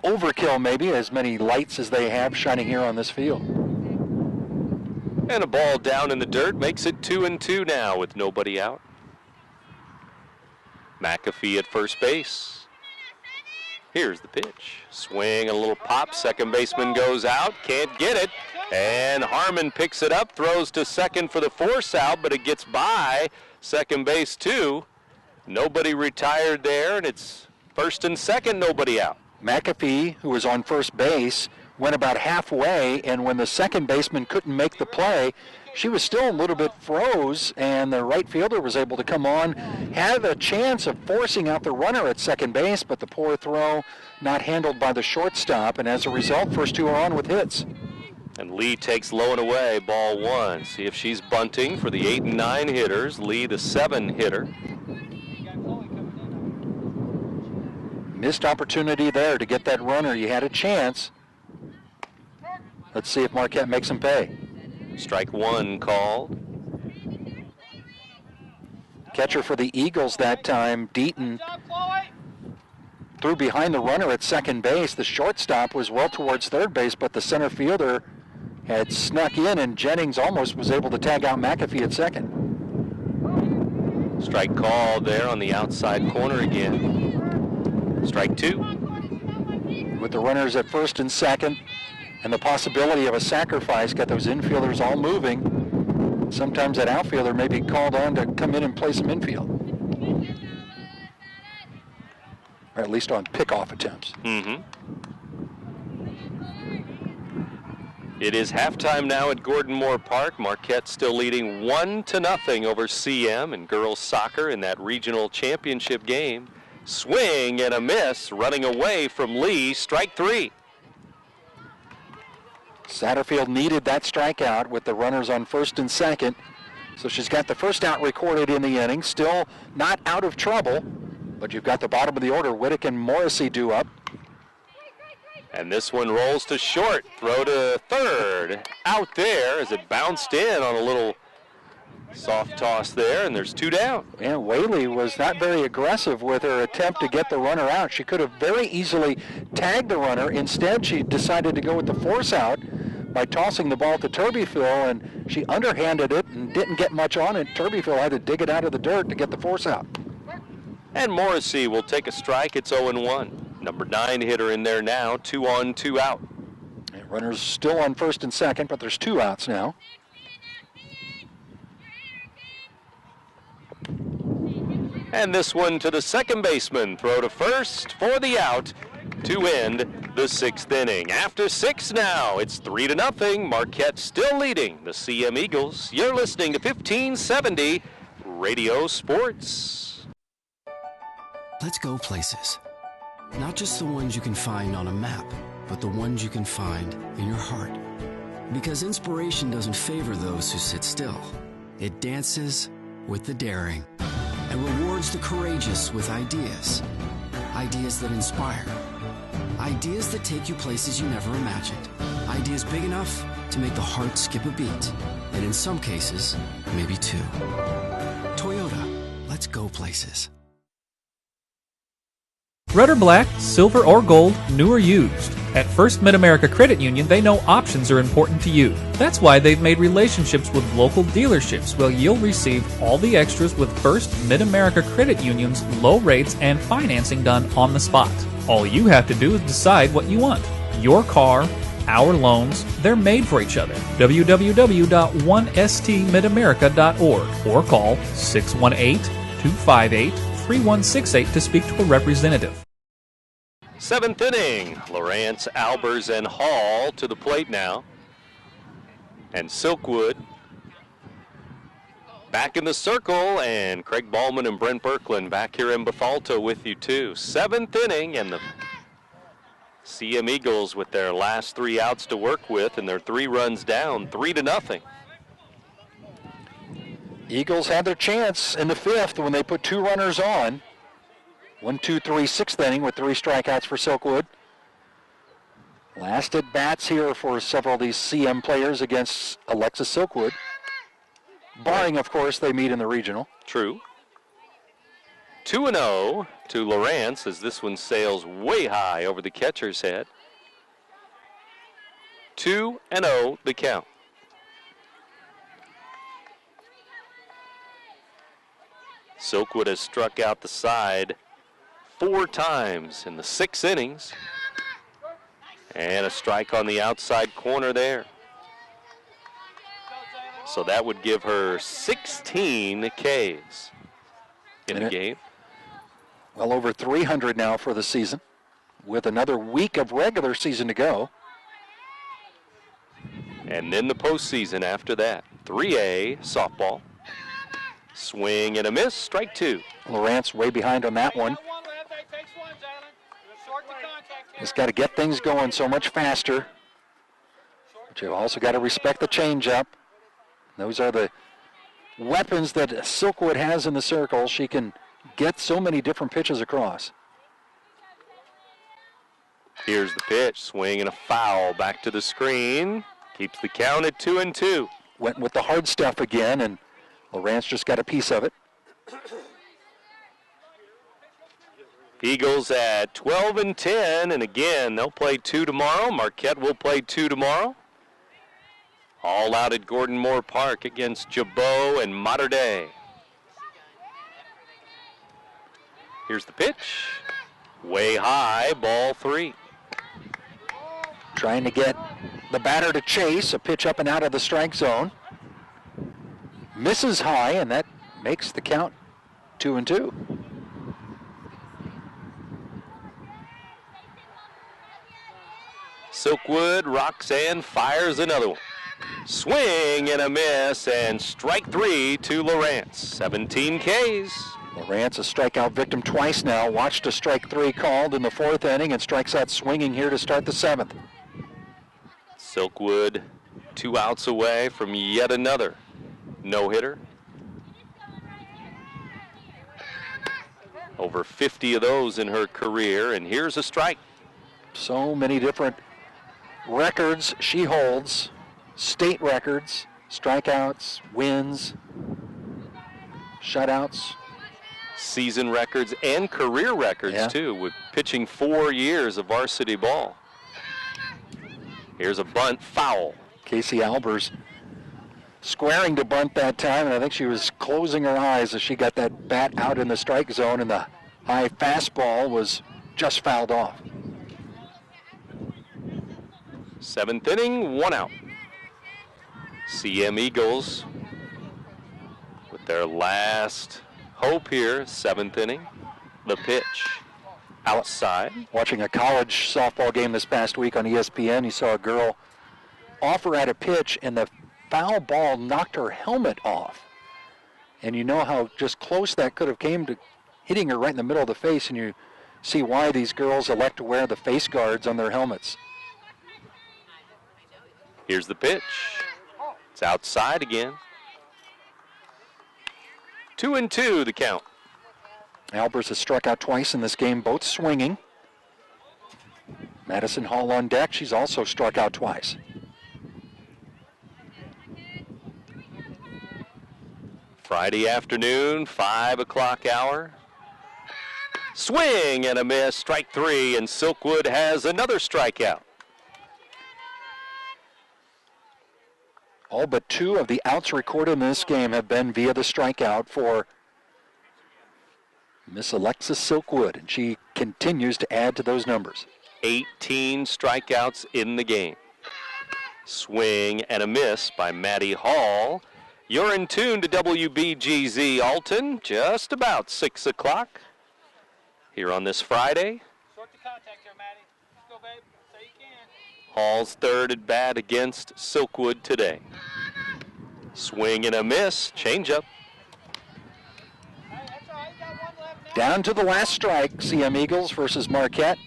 overkill maybe, as many lights as they have shining here on this field. And a ball down in the dirt makes it 2-2 now with nobody out. McAfee at first base. Here's the pitch. Swing, a little pop. Second baseman goes out. Can't get it. And Harmon picks it up, throws to second for the force out, but it gets by second base too. Nobody retired there, and it's first and second, nobody out. McAfee, who was on first base, went about halfway, and when the second baseman couldn't make the play, she was still a little bit froze, and the right fielder was able to come on, had a chance of forcing out the runner at second base, but the poor throw not handled by the shortstop, and as a result, first two are on with hits. And Lee takes low and away, ball one. See if she's bunting for the 8 and 9 hitters. Lee, the 7 hitter. Missed opportunity there to get that runner. You had a chance. Let's see if Marquette makes him pay. Strike one called. Catcher for the Eagles that time, Deaton, threw behind the runner at second base. The shortstop was well towards third base, but the center fielder had snuck in, and Jennings almost was able to tag out McAfee at second. Strike called there on the outside corner again. Strike two. With the runners at first and second, and the possibility of a sacrifice, got those infielders all moving. Sometimes that outfielder may be called on to come in and play some infield. Or at least on pickoff attempts. Mm-hmm. It is halftime now at Gordon Moore Park. Marquette still leading 1-0 over CM in girls soccer in that regional championship game. Swing and a miss, running away from Lee, strike three. Satterfield needed that strikeout with the runners on first and second. So she's got the first out recorded in the inning. Still not out of trouble, but you've got the bottom of the order. Whittick and Morrissey due up. And this one rolls to short. Throw to third. Out there as it bounced in on a little soft toss there, and there's two down. And Whaley was not very aggressive with her attempt to get the runner out. She could have very easily tagged the runner. Instead, she decided to go with the force out by tossing the ball to Turbyfield, and she underhanded it and didn't get much on it. Turbyfield had to dig it out of the dirt to get the force out. And Morrissey will take a strike. It's 0-1. Number 9 hitter in there now, 2 on, 2 out. And runners still on first and second, but there's 2 outs now. And this one to the second baseman. Throw to first for the out to end the 6th inning. After 6 now, it's 3-0. Marquette still leading the CM Eagles. You're listening to 1570 Radio Sports. Let's go places. Not just the ones you can find on a map, but the ones you can find in your heart. Because inspiration doesn't favor those who sit still. It dances with the daring and rewards the courageous with ideas. Ideas that inspire. Ideas that take you places you never imagined. Ideas big enough to make the heart skip a beat. And in some cases, maybe 2. Toyota, let's go places. Red or black, silver or gold, new or used. At First Mid-America Credit Union, they know options are important to you. That's why they've made relationships with local dealerships where you'll receive all the extras with First Mid-America Credit Union's low rates and financing done on the spot. All you have to do is decide what you want. Your car, our loans, they're made for each other. www.1stmidamerica.org or call 618-258-3168 to speak to a representative. 7th inning. Lawrence, Albers, and Hall to the plate now. And Silkwood back in the circle, and Craig Ballman and Brent Birkland back here in Bethalto with you too. 7th inning, and the CM Eagles with their last 3 outs to work with, and they're 3 runs down, 3-0. Eagles had their chance in the 5th when they put 2 runners on. 1, 2, 3, 6th inning with 3 strikeouts for Silkwood. Last at bats here for several of these CM players against Alexis Silkwood. Barring, of course, they meet in the regional. True. 2-0 to Lawrence as this one sails way high over the catcher's head. 2-0 the count. Silkwood has struck out the side 4 times in the 6 innings. And a strike on the outside corner there. So that would give her 16 Ks in the game. Well over 300 now for the season, with another week of regular season to go. And then the postseason after that. 3A softball. Swing and a miss, strike two. Lawrence way behind on that one. Just got to get things going so much faster. But you've also got to respect the changeup. Those are the weapons that Silkwood has in the circle. She can get so many different pitches across. Here's the pitch, swing and a foul, back to the screen. Keeps the count at 2-2. Went with the hard stuff again, and Lawrence just got a piece of it. Eagles at 12-10, and again, they'll play 2 tomorrow. Marquette will play 2 tomorrow. All out at Gordon Moore Park against Jabot and Mater Dei. Here's the pitch. Way high, ball 3. Trying to get the batter to chase, a pitch up and out of the strike zone. Misses high, and that makes the count 2-2. Silkwood rocks and fires another one. Swing and a miss, and strike 3 to Lawrence. 17 Ks. Lawrence, a strikeout victim twice now. Watched a strike 3 called in the 4th inning and strikes out swinging here to start the 7th. Silkwood 2 outs away from yet another no-hitter. Over 50 of those in her career, and here's a strike. So many different records she holds. State records, strikeouts, wins, shutouts. Season records and career records, too, with pitching 4 years of varsity ball. Here's a bunt, foul. Casey Albers squaring to bunt that time, and I think she was closing her eyes as she got that bat out in the strike zone, and the high fastball was just fouled off. 7th inning, 1 out. CM Eagles with their last hope here, 7th inning. The pitch outside. Watching a college softball game this past week on ESPN, you saw a girl offer at a pitch, and the foul ball knocked her helmet off. And you know how just close that could have came to hitting her right in the middle of the face, and you see why these girls elect to wear the face guards on their helmets. Here's the pitch. It's outside again. 2-2 the count. Albers has struck out twice in this game, both swinging. Madison Hall on deck. She's also struck out twice. Friday afternoon, 5 o'clock hour. Swing and a miss, strike 3, and Silkwood has another strikeout. All but 2 of the outs recorded in this game have been via the strikeout for Miss Alexis Silkwood, and she continues to add to those numbers. 18 strikeouts in the game. Swing and a miss by Maddie Hall. You're in tune to WBGZ Alton, just about 6 o'clock here on this Friday. Short the contact here, Maddie. Let's go, babe. So you can. Hall's third at bat against Silkwood today. Swing and a miss, changeup. Down to the last strike, CM Eagles versus Marquette.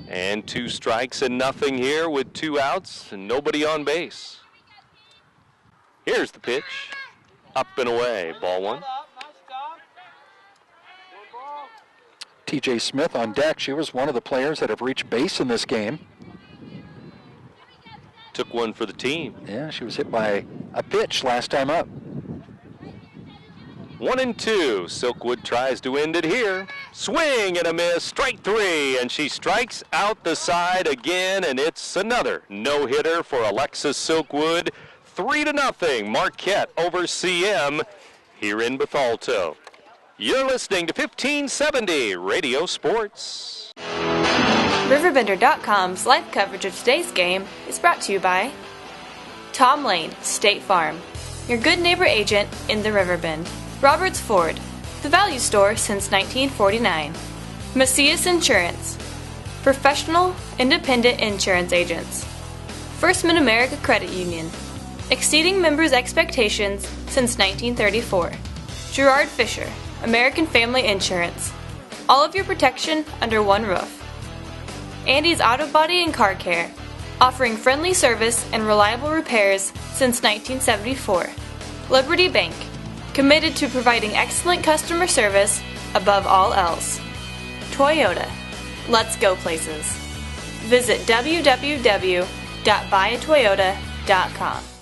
And 2 strikes and nothing here with 2 outs and nobody on base. Here's the pitch. Up and away, ball 1. TJ Smith on deck. She was one of the players that have reached base in this game. Took one for the team. Yeah, she was hit by a pitch last time up. 1-2. Silkwood tries to end it here. Swing and a miss, strike 3, and she strikes out the side again, and it's another no-hitter for Alexis Silkwood. 3-0, Marquette over CM here in Bethalto. You're listening to 1570 Radio Sports. RiverBender.com's live coverage of today's game is brought to you by Tom Lane, State Farm, your good neighbor agent in the Riverbend. Roberts Ford, the value store since 1949. Macias Insurance, professional, independent insurance agents. First Mid-America Credit Union. Exceeding members' expectations since 1934. Gerard Fisher, American Family Insurance. All of your protection under one roof. Andy's Auto Body and Car Care, offering friendly service and reliable repairs since 1974. Liberty Bank, committed to providing excellent customer service above all else. Toyota, let's go places. Visit www.buyatoyota.com.